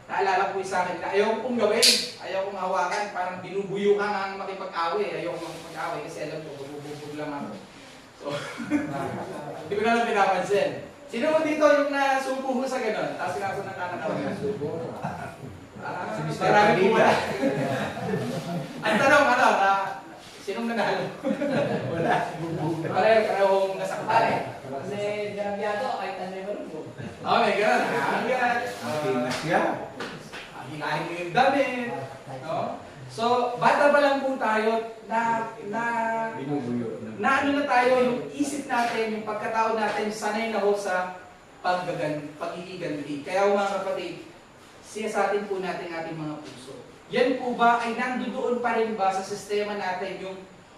Naalala po sa akin na ayaw kong gawin, ayaw kong hawakan, parang binubuyo ka nga makipag-away, ayaw kong makipag-away kasi alam ko, bububog lang ako. So, hindi ko na lang pinapansin. Sino mo dito yung nasubo mo sa gano'n? Tapos sinaso ng kanakaw na subo. Marami po wala. Ang tanong, sinong nanalo? Wala. Pareho nasaktan eh. Kasi dinabyado, kahit ano yung malungkot. Oh my God. siya. Hinahin mo yung damit. No? So, bata pa lang po tayo na ano na tayo, yung isip natin, yung pagkatao natin, sanay na ho sa pag-iiganti. Kaya mga kapatid, siyasatin po natin ating mga puso. Yan po ba ay nandoon pa rin ba sa sistema natin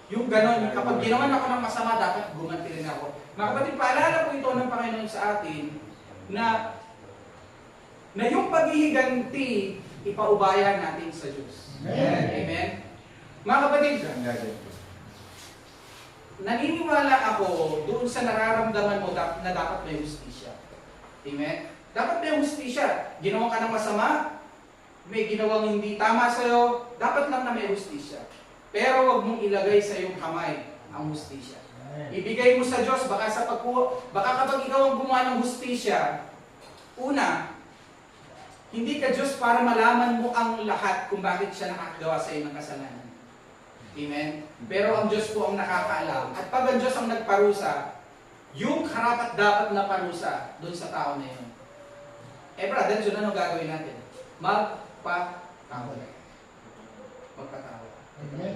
yung ganon, kapag ginawan ako ng masama, dapat gumanti rin ako. Mga kapatid, paalala po ito ng Panginoon sa atin na yung paghihiganti, ipaubayan natin sa Diyos. Amen. Amen. Mga kapatid, naniniwala ako doon sa nararamdaman mo na dapat may hustisya. Amen? Dapat may hustisya. Ginawa ka ng masama, may ginawang hindi tama sa'yo, dapat lang na may hustisya. Pero huwag mong ilagay sa iyong kamay ang hustisya. Ibigay mo sa Diyos, baka kapag ikaw ang gumawa ng hustisya, una, hindi ka Diyos para malaman mo ang lahat kung bakit siya nakagawa sa iyo ng kasalanan. Amen? Pero ang Diyos po ang nakakaalam. At pag ang Diyos ang nagparusa, yung karapat dapat na parusa doon sa tao na yun. Brother, so ano gagawin natin? Magpatawad. Magpatawad. Amen.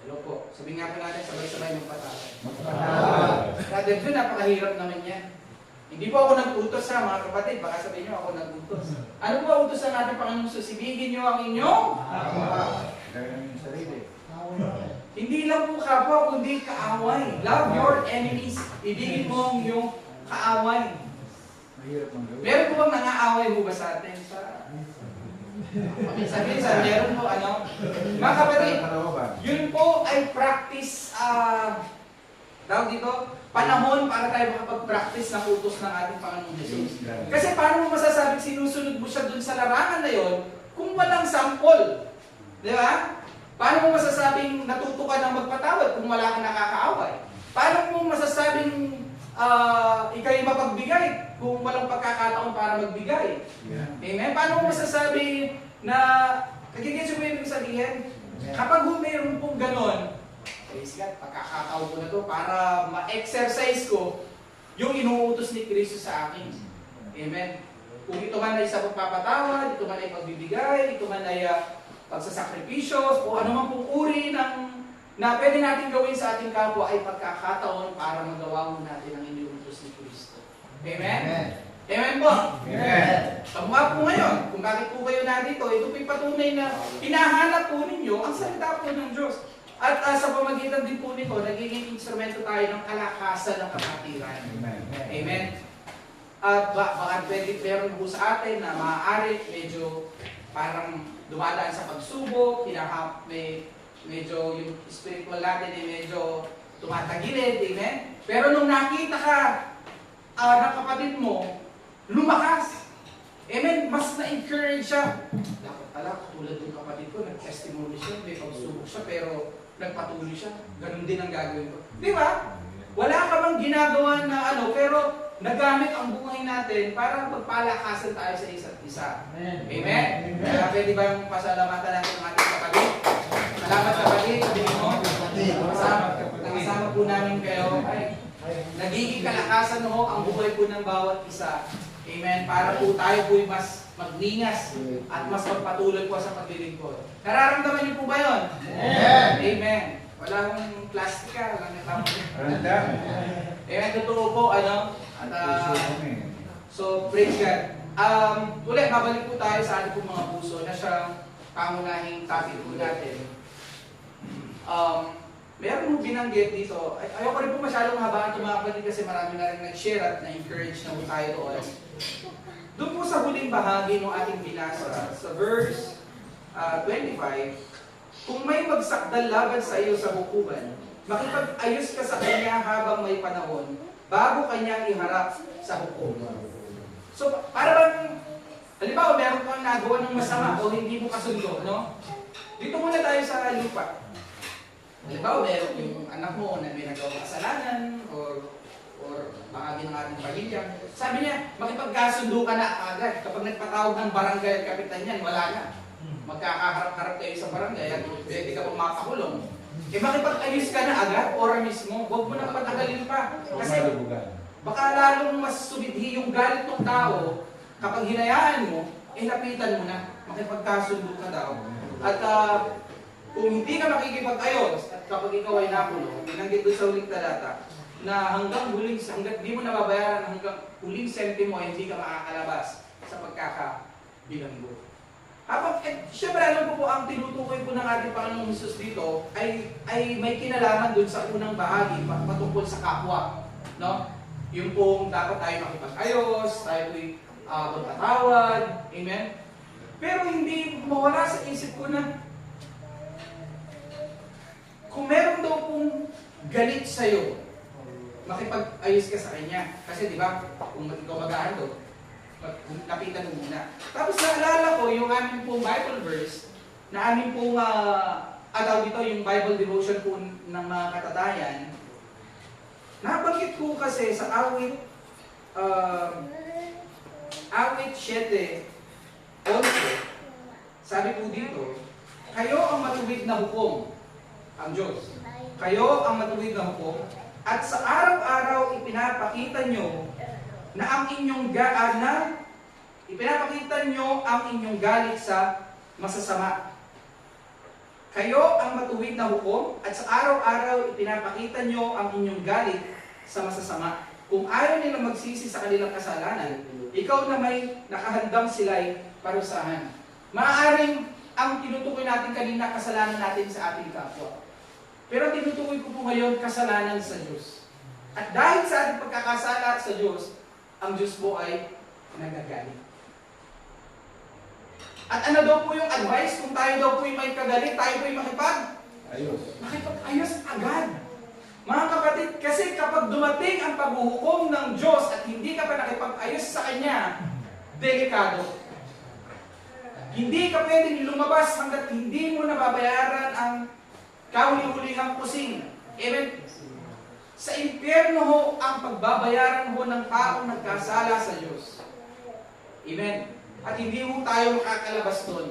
Hello po. Sabihin nga po natin, sabay-sabay magpatawad. Magpatawad. Brother, so napakahirap naman yan. Hindi po ako nag-utos sa mga kapatid. Baka sabihin nyo ako nag-utos. Ano po ang utos ng ating Panginoon? Susibigin nyo ang inyong hindi lang po kapwa, kundi kaaway. Love your enemies. Ibigin mo ang iyong kaaway. Meron po bang nangaaway mo ba sa atin? Minsan, meron po mga kapatid, yun po ay practice, tawag dito, panahon para tayo makapag-practice ng utos ng ating Panginoong Jesus. Kasi paano mo masasabing sinusunod mo siya dun sa larangan na yon kung walang sample? Di ba? Paano mo masasabing natuto ka ng magpatawad kung wala kang nakakaaway? Paano mo masasabing ikaw'y mapagbigay kung walang pagkakataon para magbigay? Amen? Paano mo masasabing na, kagigits mo yung sabihin? Kapag mayroon pong ganon, praise God, pagkakataon ko na to para ma-exercise ko yung inuutos ni Kristo sa akin. Amen? Kung ito man ay sa pagpapatawad, ito man ay pagbibigay, ito man ay pagsasakripisyo, o ano man pong uri na pwede natin gawin sa ating kapwa ay pagkakataon para magawa mo natin ang iniutos ni Kristo. Amen? Amen po? Amen. Kamukha po ngayon, kung bakit po kayo narito, ito po'y patunay na hinahanap po ninyo ang salita po ng Diyos. At sa pamagitan din po nito, nagiging instrumento tayo ng kalakasan ng kapatiran. Amen? At baka pwede meron po sa atin na maaari medyo parang dumadaan sa pagsubok, medyo yung spiritual natin ay medyo tumatagilid, amen? Pero nung nakita ka ng kapatid mo, lumakas. Amen? Mas na-encourage siya. Dapat pala, katulad ng kapatid ko, nag-testimony siya, may pagsubok siya, pero nagpatuloy siya. Ganun din ang gagawin ko. Di ba? Wala ka bang ginagawa na pero nagamit ang buhay natin para magpalakasan tayo sa isa't isa. Amen? Kaya pwede ba yung pasalamatan natin ng ating kapatid? Salamat kapatid, sabihin mo. Kasama po namin kayo. Ay, nagiging kalakasan mo ang buhay po ng bawat isa. Amen? Para po tayo po mas magningas at mas magpatuloy po sa paglilingkod. Nararamdaman niyo po ba yun? Amen. Wala akong plastika, walang natapos. Amen, totoo po, so, praise God. Ulit, babalik po tayo sa ating po mga puso na siyang pangunahing topic po natin. meron mo binanggit dito, ayoko rin po masyadong habaan ito mga kapatid kasi marami na rin nag-share at na-encourage na po tayo doon. Doon po sa huling bahagi ng ating binasa, sa verse 25, kung may magsakdal laban sa iyo sa hukuman, makipag-ayos ka sa kanya habang may panahon, bago kanya iharap sa hukuman. So, para bang, halimbawa, meron kang nagawa ng masama o hindi mo kasundo, no? Dito muna tayo sa lupa. Halimbawa, meron yung anak mo na may nagawang kasalanan or bahagi ng ating pamilya. Sabi niya, makipagkasundo ka na agad. Kapag nagpatawag ng barangay at kapitan yan, wala na. Magkakaharap-harap kayo sa barangay at pwede ka pang makakulong. Eh makipag-ayos ka na agad, ora mismo. Huwag mo nang patagalin pa. Kasi baka lalong mas sumidhi yung galit ng tao kapag hinayaan mo, eh lapitan mo na. Makipagkasundo ka daw. At kung hindi ka makikipag-ayos at kapag ikaw ay nakulong, binanggit doon sa huling talata, na hanggang di mo nababayaran hanggang huling sentimo ay hindi ka makakalabas sa pagkakabilanggo. Habang, syempre alam ko po ang tinutukoy po ng ating Panginoong Hesus dito ay may kinalaman dun sa unang bahagi patungkol sa kapwa. No? Yung pong dapat tayo makipag-ayos, tayo po'y magpatawad, amen? Pero hindi mawala sa isip ko na kung meron daw pong galit sa'yo, makipag-ayos ka sa kanya. Kasi di ba, kung ikaw mag-aano, lapitan mo muna. Tapos naalala ko yung aming pong Bible verse, na aming pong, dito yung Bible devotion po ng mga katatayan. Nabanggit ko kasi sa awit 7:11, sabi po dito, kayo ang matuwid na hukom, ang Diyos. Kayo ang matuwid na hukom, at sa araw-araw ipinapakita nyo na ang inyong galit sa masasama. Kayo ang matuwid na hukom, at sa araw-araw ipinapakita nyo ang inyong galit sa masasama. Kung ayaw nila magsisi sa kanilang kasalanan, ikaw na may nakahandang sila'y parusahan. Maaaring ang tinutukoy natin kanina kasalanan natin sa ating kapwa. Pero tinutukoy ko po ngayon kasalanan sa Diyos. At dahil sa ating pagkakasala sa Diyos, ang Diyos po ay nagagalit. At ano daw po yung advice? Kung tayo daw po may kagalit, tayo po makipag-ayos agad. Mga kapatid, kasi kapag dumating ang paghuhukom ng Diyos at hindi ka pa nakipag-ayos sa Kanya, delikado. Hindi ka pwedeng lumabas hanggat hindi mo nababayaran ang kahuli-hulihang kusing. Amen? Sa impyerno ho ang pagbabayaran ho ng taong nagkasala sa Diyos. Amen? At hindi ho tayo makakalabas doon.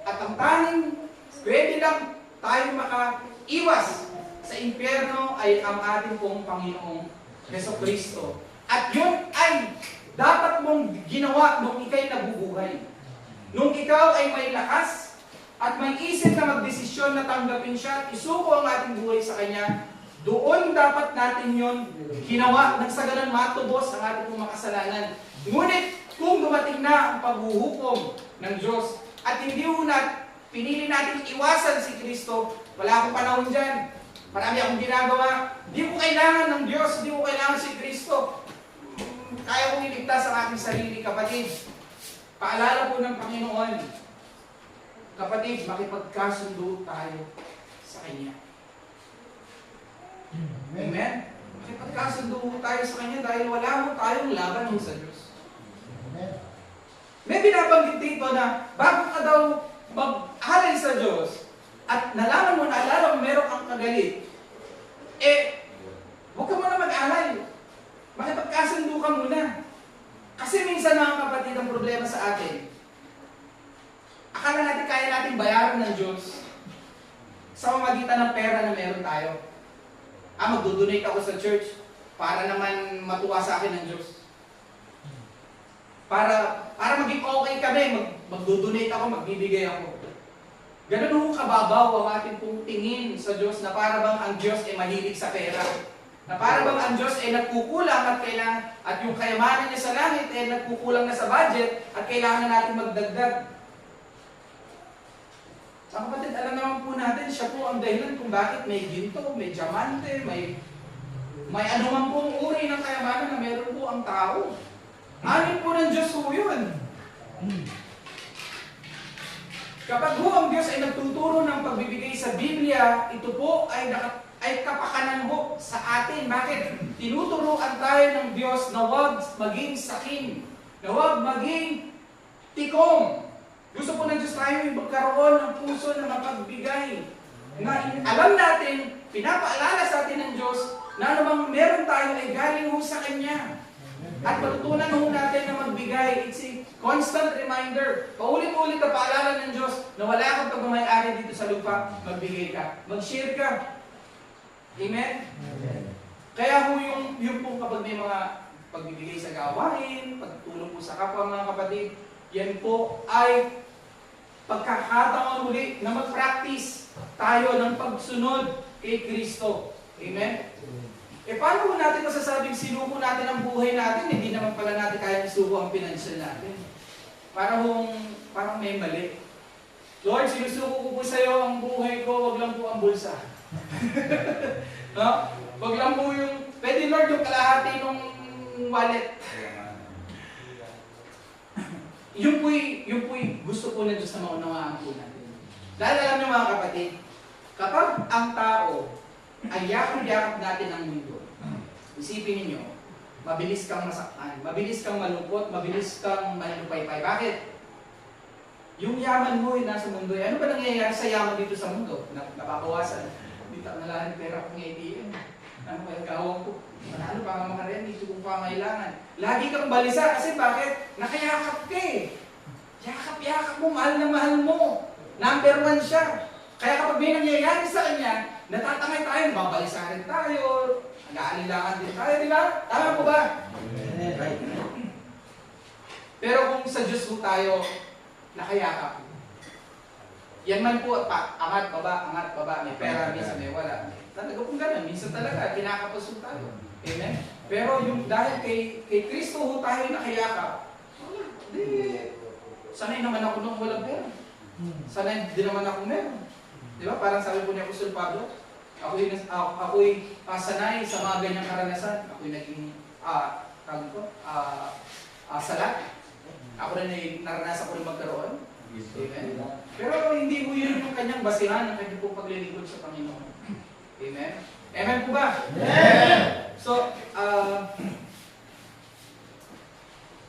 At ang tanging pwede lang tayo makaiwas sa impyerno ay ang ating pong Panginoong Jesucristo. At yun ay dapat mong ginawa nung ikaw'y nabubuhay. Nung ikaw ay may lakas at may isip na magdesisyon na tanggapin siya at isuko ang ating buhay sa Kanya, doon dapat natin yon ginawa nang sa ganun matubos ang ating pong makasalanan. Ngunit kung dumating na ang paghuhukom ng Diyos at hindi pinili natin iwasan si Kristo, wala akong panahon dyan. Marami akong ginagawa. Di ko kailangan ng Diyos, di ko kailangan si Kristo. Kaya kong iligtas ang aking sarili, kapatid. Paalala po ng Panginoon, kapatid, makipagkasundo tayo sa Kanya. Amen? Makipagkasundo tayo sa Kanya dahil wala mo tayong laban sa Diyos. May binabanggit dito na bago ka daw mag-alay sa Diyos at nalaman mo, naalala mo meron kang kagalit, huwag ka muna mag-alay. Makipagkasundo ka muna. Kasi minsan mga kapatid, ang problema sa atin, akala natin kaya natin bayaran ng Diyos sa pamamagitan ng pera na meron tayo. Magdodonate ako sa church para naman matuwa sa akin ng Diyos. Para maging okay kami, magdodonate ako, magbibigay ako. Ganun ho kababaw ang ating pong tingin sa Diyos na para bang ang Diyos ay mahilig sa pera. Na para bang ang Diyos ay nagkukulang at yung kayamanan niya sa langit ay nagkukulang na sa budget at kailangan na natin magdagdag. Mga kapatid, alam naman po natin, siya po ang dahilan kung bakit may ginto, may diamante, may anuman pong uri ng kayamanan na meron po ang tao. Anin po ng Diyos po yun. Kapag po ang Diyos ay nagtuturo ng pagbibigay sa Biblia, ito po ay kapakanan po sa atin. Bakit? Tinuturuan tayo ng Diyos na huwag maging sakim, na huwag maging tikom. Gusto po ng Diyos tayo yung magkaroon ng puso na mapagbigay. Na alam natin, pinapaalala sa atin ng Diyos na anumang meron tayo ay galing ho sa Kanya. At matutunan ho natin na magbigay. It's a constant reminder. Paulit-ulit na paalala ng Diyos na wala kang pagmamayari dito sa lupa, magbigay ka. Mag-share ka. Amen? Kaya ho yung po kapag may mga pagbibigay sa gawain, pagtulong po sa kapwa mga kapatid, yan po ay pagkakataon uli na mag-practice tayo ng pagsunod kay Kristo. Amen? Paano po natin masasabing sinuko natin ang buhay natin? Hindi naman pala natin kaya isuko ang financial natin. Parang may mali. Lord, sinusuko ko po sa iyo ang buhay ko, wag lang po ang bulsa. No? Wag lang po yung, pwede Lord yung kalahati ng wallet. Yung po'y gusto po ng Diyos na maunawaan po natin. Dahil alam niyo mga kapatid, kapag ang tao ay yakap-yakap natin ang mundo, isipin niyo, mabilis kang masaktan, mabilis kang malungkot, mabilis kang malupaypay. Bakit? Yung yaman mo ay nasa mundo. Ano ba nangyayari sa yaman dito sa mundo? Napapawasan. Dito na lang pera kong ATM. Ano ba yung gawang ko? Manalo pa nga mga rin, dito kong pangailangan. Lagi kang balisa kasi bakit? Nakayakap ka eh. Yakap-yakap mo, mahal na mahal mo. Number 1 siya. Kaya kapag may nangyayari sa kanya, natatangay tayo, babalisa rin tayo, nag-aalilangan din tayo, di ba? Tama po ba? Pero kung sa Diyos po tayo, nakayakap. Yan man po, angat, baba, may pera, minsan may wala. Talaga kung gano'n, minsan talaga, kinakapos po tayo. Amen? Pero yung dahil kay Kristo ho tayo nakayakap, di, sanay naman ako nung walang pera. Sanay din naman ako meron. Di ba? Parang sabi po ni Apostol Pablo, ako'y sanay sa mga ganyang karanasan. Ako'y naging, salat. Ako rin ay naranasan ko rin magkaroon. Amen? Pero hindi po yun yung kanyang basihan ng kanyang po paglilingkod sa Panginoon. Amen? Amen po ba? Amen! So,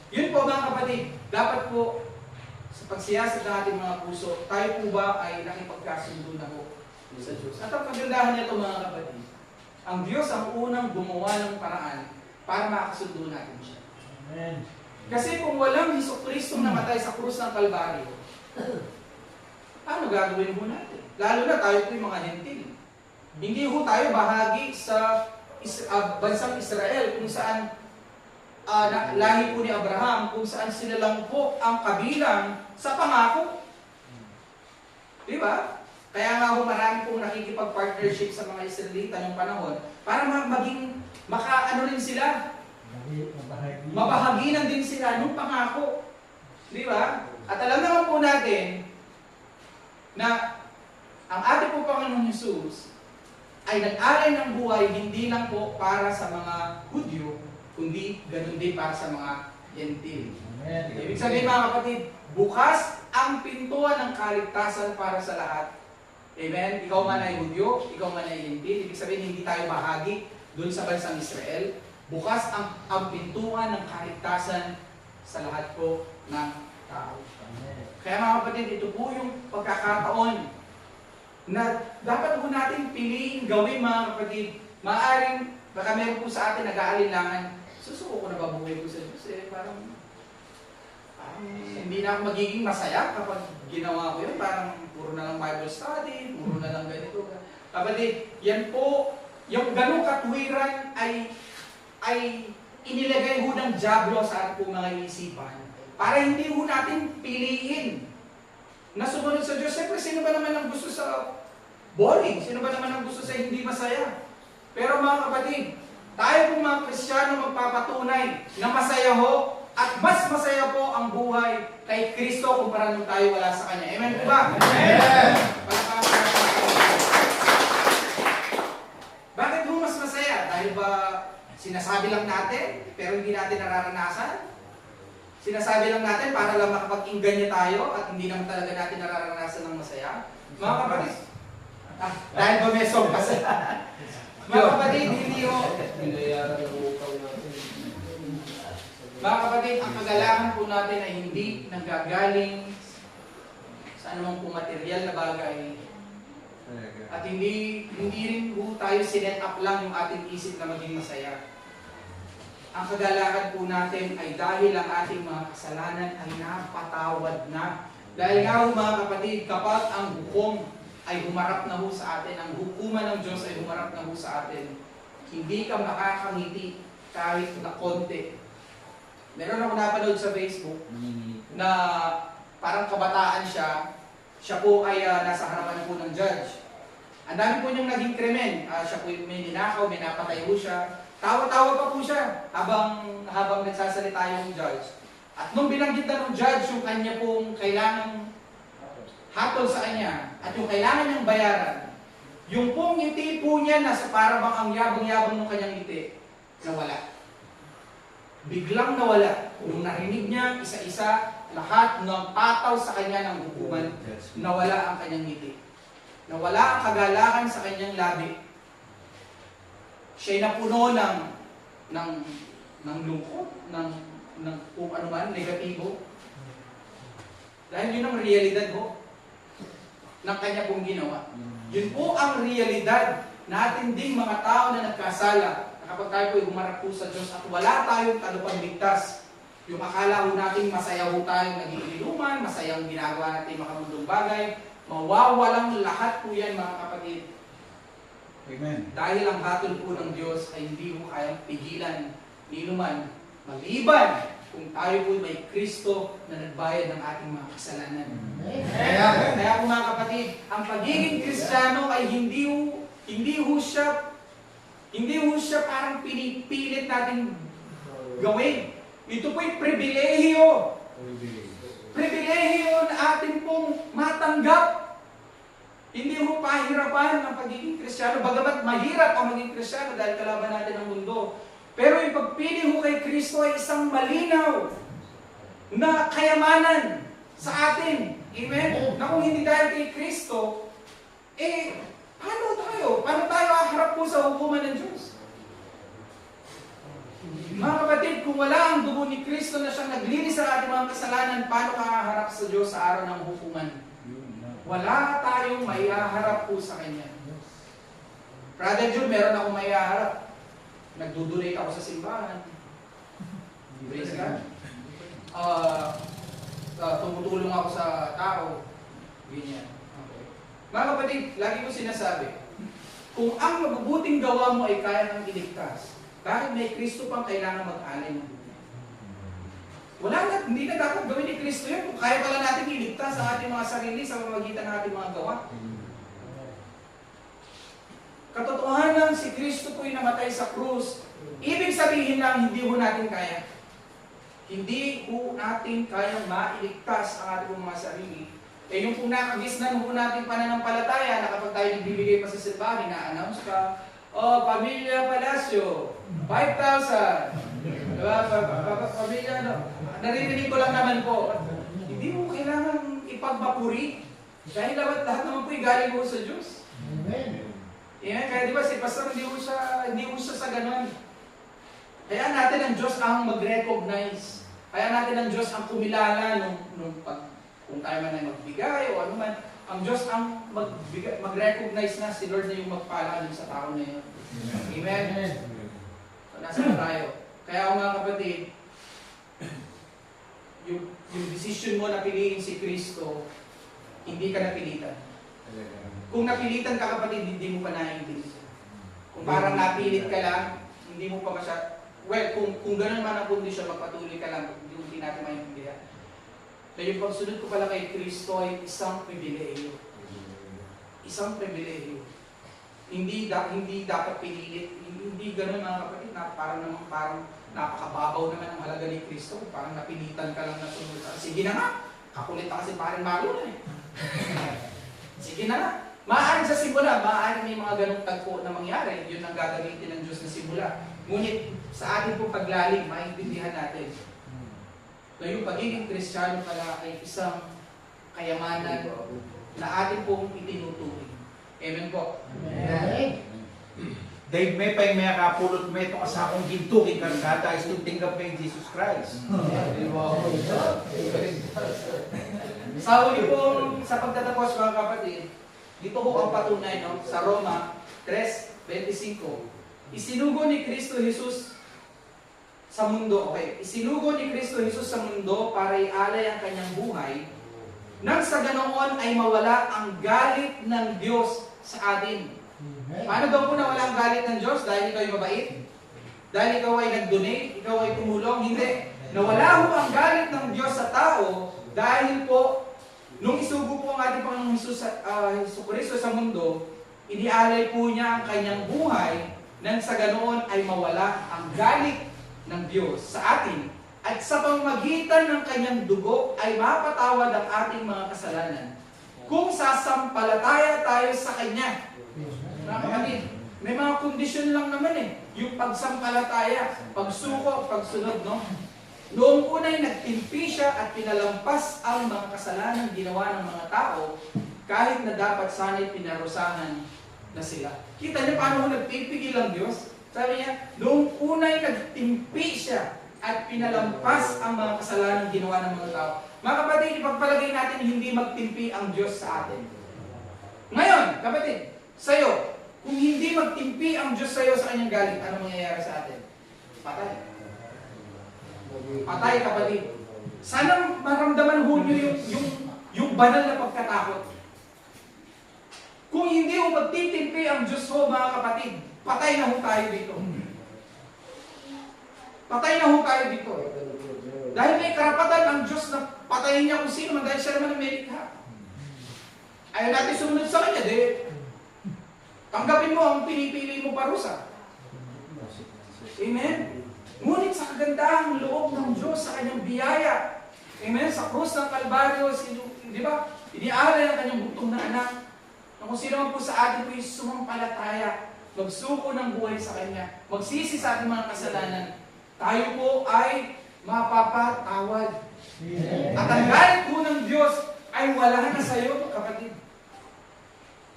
yun po mga kapatid, dapat po sa pagsiyasat ng ating mga puso, tayo po ba ay nakipagkasundo na po sa Diyos? At ang kagandahan nito mga kapatid, ang Diyos ang unang gumawa ng paraan para makasundo natin siya. Amen. Kasi kung walang Jesucristo namatay sa krus ng Kalbaryo, ano gagawin mo natin? Lalo na tayo po yung mga hentil. Hindi ho tayo bahagi sa bansang Israel kung saan lahi po ni Abraham, kung saan sila lang po ang kabilang sa pangako. Di ba? Kaya nga ho marami pong nakikipag-partnership sa mga Israelita ng panahon para maging makaano rin sila. Mabahaginan din sila ng pangako. Di ba? At alam naman po natin na ang ating po Panginoon Jesus ay nag-alay ng buhay hindi lang po para sa mga Hudyo, kundi ganun din para sa mga Gentil. Ibig sabihin mga kapatid, bukas ang pintuan ng kaligtasan para sa lahat. Amen? Ikaw man ay Hudyo, ikaw man ay Gentil. Ibig sabihin hindi tayo bahagi doon sa bansang Israel. Bukas ang pintuan ng kaligtasan sa lahat po ng tao. Kaya mga kapatid, ito po yung pagkakataon na dapat po natin piliin gawin mga kapatid. Maaaring, baka meron po sa atin nag-aalinlangan, susuko ko na ba buhay ko sa Diyos? Parang hindi na ako magiging masaya kapag ginawa ko yun. Parang puro na lang Bible study, puro na lang ganito. Kapatid, yan po, yung ganong katwiran ay inilagay ho ng Diablo sa ating po mga isipan para hindi ho natin piliin na sumunod sa Diyos. Siyempre, sino ba naman ang gusto sa boring? Sino ba naman ang gusto sa hindi masaya? Pero mga kapatid, tayo pong mga Kristiyano magpapatunay na masaya ho At mas masaya po ang buhay kay Kristo kumpara nung tayo wala sa Kanya. Amen po ba? Amen! Palakpakan natin. Bakit po mas masaya? Dahil ba sinasabi lang natin, pero hindi natin nararanasan? Sinasabi lang natin para lang makapag-inganya tayo at hindi naman talaga natin nararanasan ng masaya? Mga kapatid, dahil ba may song kasi? Mga kapatid, hindi ho. Mga kapatid, ang kagalakan po natin ay hindi nanggagaling sa anumang po material na bagay. At hindi rin po tayo sinet up lang yung ating isip na maging masaya. Ang kagalakan po natin ay dahil ang ating mga kasalanan ay napatawad na. Dahil nga ho mga kapatid, kapag ang hukom ay humarap na ho sa atin, ang hukuman ng Diyos ay humarap na ho sa atin, hindi ka makakangiti kahit na konti. Meron ako napanood sa Facebook na parang kabataan siya po ay nasa harapan po ng judge. Ang dami po niyang naging krimen. Siya po may ninakaw, may napatay po siya. Tawa-tawa pa po siya habang nagsasalita yung judge. At nung binanggit na ng judge yung kanya pong kailangang hatol sa kanya at yung kailangan niyang bayaran, yung pong ngiti po niya na sa para bang ang yabang-yabang ng kanyang ngiti, nawala. Biglang nawala. Nung narinig niya, isa-isa, lahat ng pataw sa kanya ng hukuman, nawala ang kanyang ngiti. Nawala ang kagalakan sa kanyang labi. Siya'y napuno ng lungkot, ng kung ano man, negatibo. Dahil yun ang realidad ho ng kanya pong ginawa. Yun po ang realidad natin ding mga tao na nagkasala. Kapag tayo po humarap po sa Diyos at wala tayong kalupang-ligtas, yung akala ho natin masaya ho tayong naging inuman, masayang ginagawa natin makamundong bagay, mawawalang lahat po yan mga kapatid. Amen. Dahil ang hatol po ng Diyos ay hindi mo kayang pigilan ni inuman, maliban kung tayo po may Kristo na nagbayad ng ating mga kasalanan. Kaya po mga kapatid, ang pagiging Kristiyano ay hindi ho siya parang pinipilit natin gawin. Ito po'y pribilehiyo. Pribilehiyo na atin pong matanggap. Hindi ho pahirapan ang pagiging Kristiyano. Bagamat mahirap ang maging Kristiyano dahil kalaban natin ang mundo. Pero yung pagpili ho kay Kristo ay isang malinaw na kayamanan sa atin. Amen? Na kung hindi dahil kay Kristo, paano tayo? Paano tayo haharap po sa hukuman ng Diyos? Mga kapatid, kung wala ang dugo ni Kristo na siyang naglinis sa ating mga kasalanan, paano ka haharap sa Diyos sa araw ng hukuman? Wala tayong maihaharap po sa Kanya. Brother Jude, meron akong maihaharap. Nagdudonate ako sa simbahan. Praise God. Tumutulong ako sa tao. Ganyan. Okay. Mga kapatid, lagi ko sinasabi, kung ang mabubuting gawa mo ay kaya kang iligtas, bakit may Kristo pang kailangan mag-alay ng buhay? Wala na, hindi na dapat gawin ni Kristo yun. Kung kaya pala natin iligtas ang ating mga sarili sa pamamagitan ng ating mga gawa. Katotohanan, si Kristo po'y namatay sa krus. Ibig sabihin lang, hindi ho natin kaya. Hindi ho natin kayang mailigtas ang ating mga sarili. Yung kung nakagisnan ho natin pananampalataya na kapag tayo nagbibigay pa sa simbahan, na-announce ka, Pamilya Palacio, 5,000. Diba? Pamilya, naririnig ko lang naman po. Hindi mo kailangan ipagmapuri. Dahil lahat naman po'y galing mo sa Diyos. Amen. Yeah, kaya di ba si Pastor hindi mo siya sa ganon. Kaya natin ang Diyos ang mag-recognize. Kaya natin ang Diyos ang kumilala kung tayo man ay magbigay o ano man. Ang Diyos ang mag-recognize na si Lord na yung magpala sa tao na yun. Amen? So, nasa na tayo. Kaya mga kapatid, yung decision mo na piliin si Kristo, hindi ka napilitan. Kung napilitan ka kapatid, hindi mo pa naiintindihan. Kung parang napilit ka lang, hindi mo pa kung gano'n man ang kondisyon, magpatuloy ka lang, hindi natin maintindihan. Kaya yung pagsunod ko pala kay Kristo ay isang pribilehiyo. Isang pribilehiyo. Hindi dapat pinilit, hindi hindi ganun mga kapatid, na parang napakababaw naman ang halaga ni Kristo. Parang napilitan ka lang na sumunod. Sige na nga, kakulit na kasi parang Mario na eh. Sige na nga. Maaaring sa simula, maaaring may mga ganong tagpo na mangyari. Yun ang gagamitin ng Diyos na simula. Ngunit sa ating pong paglalim, maintindihan natin na yung pagiging Kristiyano pala ay isang kayamanan na ating pong itinuturing. Amen po. Dahil may pa'y may kapulot mo ito kasakong ginto kay Kargata is to tinggap kay Jesus Christ. Sa huli pong sa pagtatapos mga kapatid, dito po ang patunay no, sa Roma 3:25. Isinugo ni Kristo Jesus sa mundo. Okay, isinugo ni Kristo Jesus sa mundo para ialay ang kanyang buhay nang sa ganoon ay mawala ang galit ng Diyos sa atin. Paano daw po nawala ang galit ng Diyos? Dahil ikaw ay mabait? Dahil ikaw ay nag-donate? Ikaw ay tumulong? Hindi. Nawala po ang galit ng Diyos sa tao dahil po nung isugo po ang ating Panginoong Jesucristo sa mundo, inialay po niya ang kanyang buhay nang sa ganoon ay mawala ang galit ng Diyos sa atin at sa pamamagitan ng kanyang dugo ay mapatawad ang ating mga kasalanan kung sasampalataya tayo sa Kanya. Mga kapatid, may mga kondisyon lang naman eh. Yung pagsampalataya, pagsuko, pagsunod, no? Noong una'y nagtimpi siya at pinalampas ang mga kasalanan ginawa ng mga tao kahit na dapat sana'y pinarusahan na sila. Kita niyo paano nagpipigil ang Diyos? Sabi niya, noong una'y nagtimpi siya at pinalampas ang mga kasalanan ginawa ng mga tao. Mga kapatid, ipagpalagay natin hindi magtimpi ang Diyos sa atin. Ngayon, kapatid, sa'yo, kung hindi magtimpi ang Diyos sa'yo sa kanyang galit, ano mangyayari sa atin? Patay. Patay, kapatid. Sana maramdaman ho nyo yung banal na pagkatakot. Kung hindi ho magtitimpi ang Diyos ho, mga kapatid, patay na ho tayo dito. Patay na ho tayo dito. Dahil may karapatan ang Diyos na patayin niya kung sino man dahil siya naman ang melikha. Ayaw natin sumunod sa kanya, tanggapin mo ang pinipili mo parusa. Amen? Ngunit sa kagandahang loob ng Diyos sa kanyang biyaya, amen, sa krus ng Kalbaryo, di ba? Inialay ang kanyang bugtong na anak. Na kung sino man po sa atin po yung sumampalataya, magsuko ng buhay sa kanya, magsisi sa ating mga kasalanan, tayo po ay mapapatawad. At ang galit po ng Diyos ay wala na sa iyo, kapatid.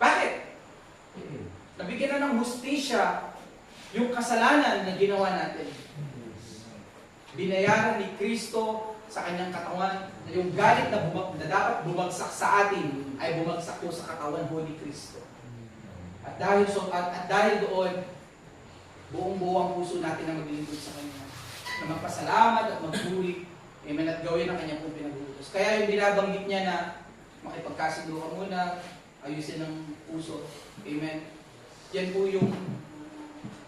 Bakit? Nabigyan na ng hustisya yung kasalanan na ginawa natin. Binayaran ni Kristo sa kanyang katawan na yung galit na dapat bumagsak sa atin ay bumagsak po sa katawan po ni Kristo. At dahil doon, buong-buong puso natin na maglingkod sa Kanya. Na magpasalamat at magpuri. Amen. At gawin ang kanyang pong pinag-uutos. Kaya yung binabanggit niya na makipagkasundo ka muna, ayusin ang puso. Amen. Yan po yung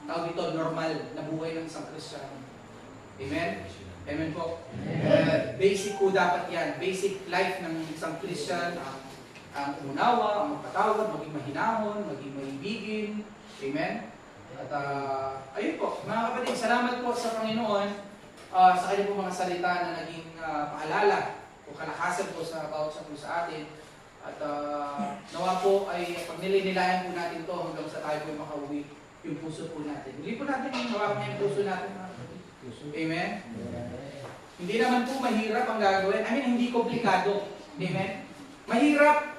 tawag dito, normal na buhay ng isang Kristiyano. Amen? Amen po. Basic po dapat yan. Basic life ng isang Christian, ang umunawa, ang magpatawad, maging mahinahon, maging maibigin. Amen? At ayun po, mga kapatid, salamat po sa Panginoon sa kanyang po mga salita na naging paalala o kalakasan po sa bawat sa atin. At nawa po ay pag nilinilayan po natin to hanggang sa tayo po makauwi yung puso po natin. Hindi po natin hawakan yung puso natin. Amen? Hindi naman po mahirap ang gagawin. I mean, hindi komplikado. Amen? Mahirap.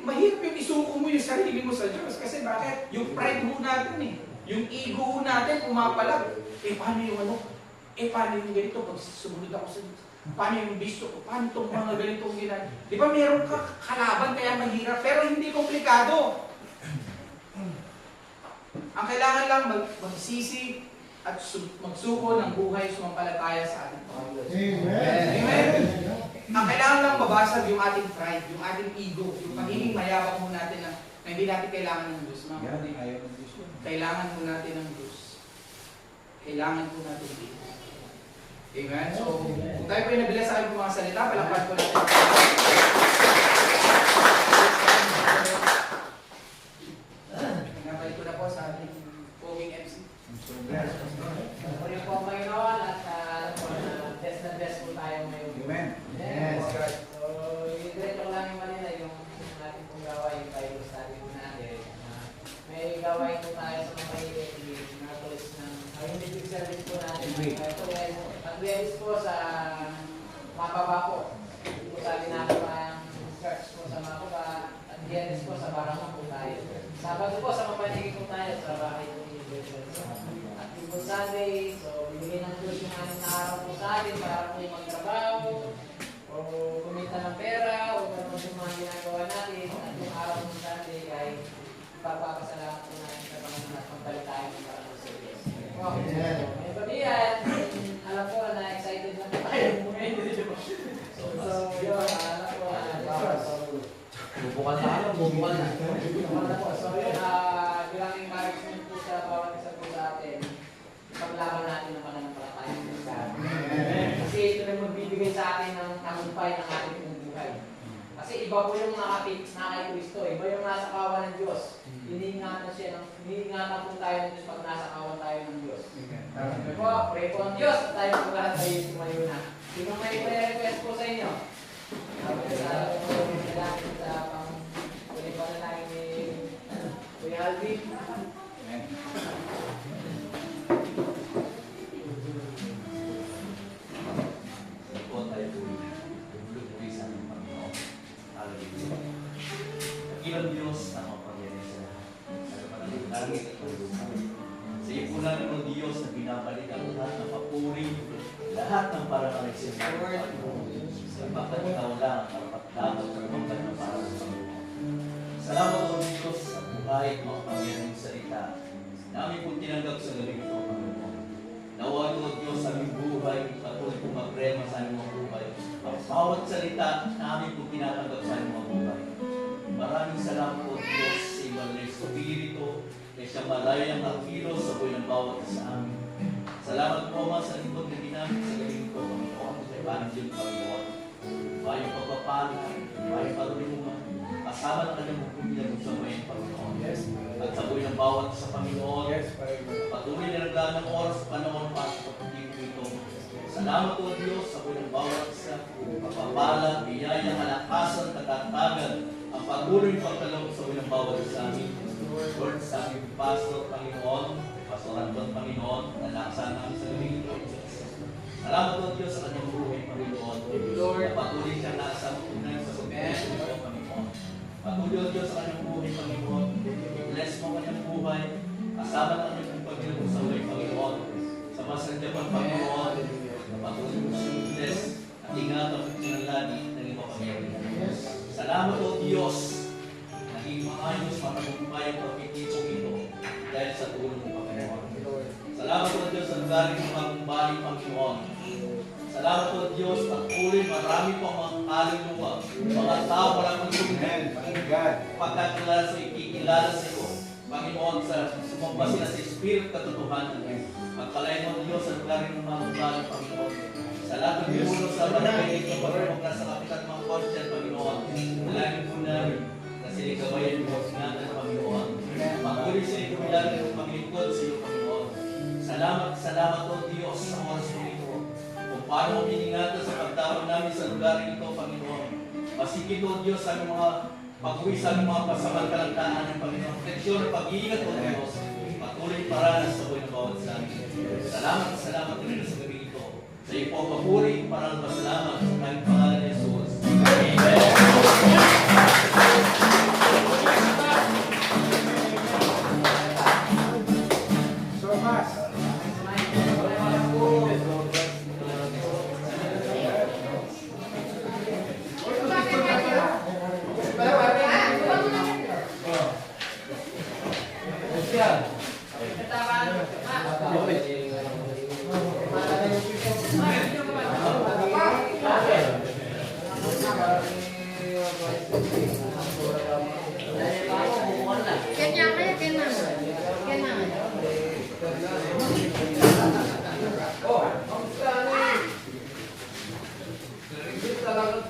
Mahirap yung isuko mo yung sarili mo sa Diyos. Kasi bakit? Yung pride ho natin eh. Yung ego ho natin pumapalag. Paano yung ano? Paano yung ganito pag sumunod ako sa Diyos? Paano yung bisto ko? Paano itong mga ganitong ginagawa? Di ba meron ka kalaban kaya mahirap? Pero hindi komplikado. Ang kailangan lang magsisi at magsuko ng buhay sumampalataya sa ating Panginoon. Amen. Amen. Ang kailangan lang mabasag yung ating pride, yung ating ego, yung pagiging mayabang mo natin na hindi natin kailangan ng Diyos. Kailangan mo natin ng Diyos. Kailangan po natin ng Diyos. Amen? So, kung tayo po yung nabila sa akin po mga salita, palakpan po natin. Nabalik ko na po sa ating po poging MC. Purihin po ang Panginoon at alam po na best po tayo ngayon. Amen. Yes. So, i-direct ko lang yung kanina yung ating pong gawain Bible study po natin. May gawain po tayo sa mga mga ng music service po natin. At realize po sa Mapaba po. Hindi po sa ginagawa ng church po sa Mapaba. At realize po sa Barangay po tayo. Sabado po sa mapanigin po tayo sa bahay po ni Jesus. At yung po Sunday, so bibigyan ng Diyos yung aning na araw po sa atin para po magtrabaho o kumita ng pera o gano'n yung mga ginagawa natin. At yung araw ng Sunday ay papapasalamat po natin sa Panginoon at pagbalitaan ng parang sa Diyos. Wow. May babiyan, alam ko na excited na po tayo. So, yun, alam ko na. Bubukan na ano, bubukan na. So, yun, bilang encouragement po sa bawat isa po sa atin, paglaban natin ng pananampalataya sa atin. Kasi ito na magbibigay sa atin ng tagumpay ng ating pong buhay. Kasi iba po yung nakakit na kay Kristo, iba yung nasa kawan ng Diyos. Iniingatan po tayo ng Diyos pag nasa kawan tayo ng Diyos. Po, pray po ang Diyos at tayo po lahat ay tumayo na. Sino may request po sa inyo? Sa pang-uli pa na lang ni Kuya Alvin. Amen. Po tayo luluwi sa aming Panginoon. Hallelujah. Dakilang Diyos na mapangyari sa lahat. Sa kapatid langit at lupa. Sa iyo po namin o Diyos na binabalik ang lahat ng papuri, lahat ng parangal sa Panginoon. Sapagkat ikaw lang ang karapat-dapat sa pagkat ng para sa Panginoon. Salamat o Diyos sa buhay at mapangyari salita. Namin po tinanggap sa galing ito, Panginoon. Nawag o Diyos sa aming buhay, patuloy kong magrema sa aming mga buhay. Ang bawat salita na aming po tinatanggap sa aming mga buhay. Maraming salamat po Diyos sa ibang na Espiritu na siyang malayang nakilos sa buhay ng bawat sa amin. Salamat po mga sa likod na ginamit sa galing ko, Panginoon. Sa ibanan din, Panginoon. Bayang pagpapala, bayang parunin mo man. Kasama na kanyang magpumilang sa may Panginoon. At sa buhay ng bawat sa Panginoon. Patuloy na naglaan ng oras sa panahon para sa pagpapigil ito. Salamat po Diyos sa buhay ng bawat sa pagpapala, biyaya, kalakasan, katatagan, ang patuloy pagkalong sa buhay ng bawat sa amin. Lord, sa aming pastor, Panginoon, Pastor Anton, Panginoon, na nakasama namin sa galing ito. Salamat po Diyos sa kanyang buhay, Panginoon. Lord, patuloy siyang nasa unan sa pagpapigil ito, Panginoon. Patuloy o Diyos sa kanyang buhay, Panginoon. Bless mo kanyang buhay. Kasama na kanyang pagpapigil sa buhay, Panginoon. Sa masadya pang Panginoon, patuloy mo siyang bless at ingatan mo siyang lagi ng iyong Panginoon. Salamat o Diyos. Naging maayos matagumpay ang pagkikito ito dahil sa tulong mo, Panginoon. Salamat o Diyos sa lugar ng magumbalik, Panginoon. Salamat po Diyos, patuloy marami pang mga kaluluwa, mga tao walang magsulungan. Pagkakilala sa ikikilala sa iyo, Panginoon, sa sumamba sila sa Espiritu katotohanan. Pagpalain mo Diyos sa lugar ng mga bago, Panginoon. Sa lahat ng Diyos sa barangay ito, pagpapag sa kapitan mga konsyan, Panginoon. Dalangin po namin na sila gawayan mo sinatan, Panginoon. Patuloy sila kumilala ng paglingkod sa iyo, Panginoon. Salamat o Diyos sa oras mo ito. Kung paano miningatan sa pagtawag namin sa lugar ito, Panginoon. Masikip o Diyos sa aming mga pag-uwi sa aming mga pasamantalang ng Panginoon. Proteksyon at pag-iingat o Diyos. Patuloy paranas sa buhay ng bawat sa amin. Salamat rin sa gabi ito. Sa iyo po papuri, parang pasalamat sa kanyang pangalan ni Jesus. Amen. So much. Talagang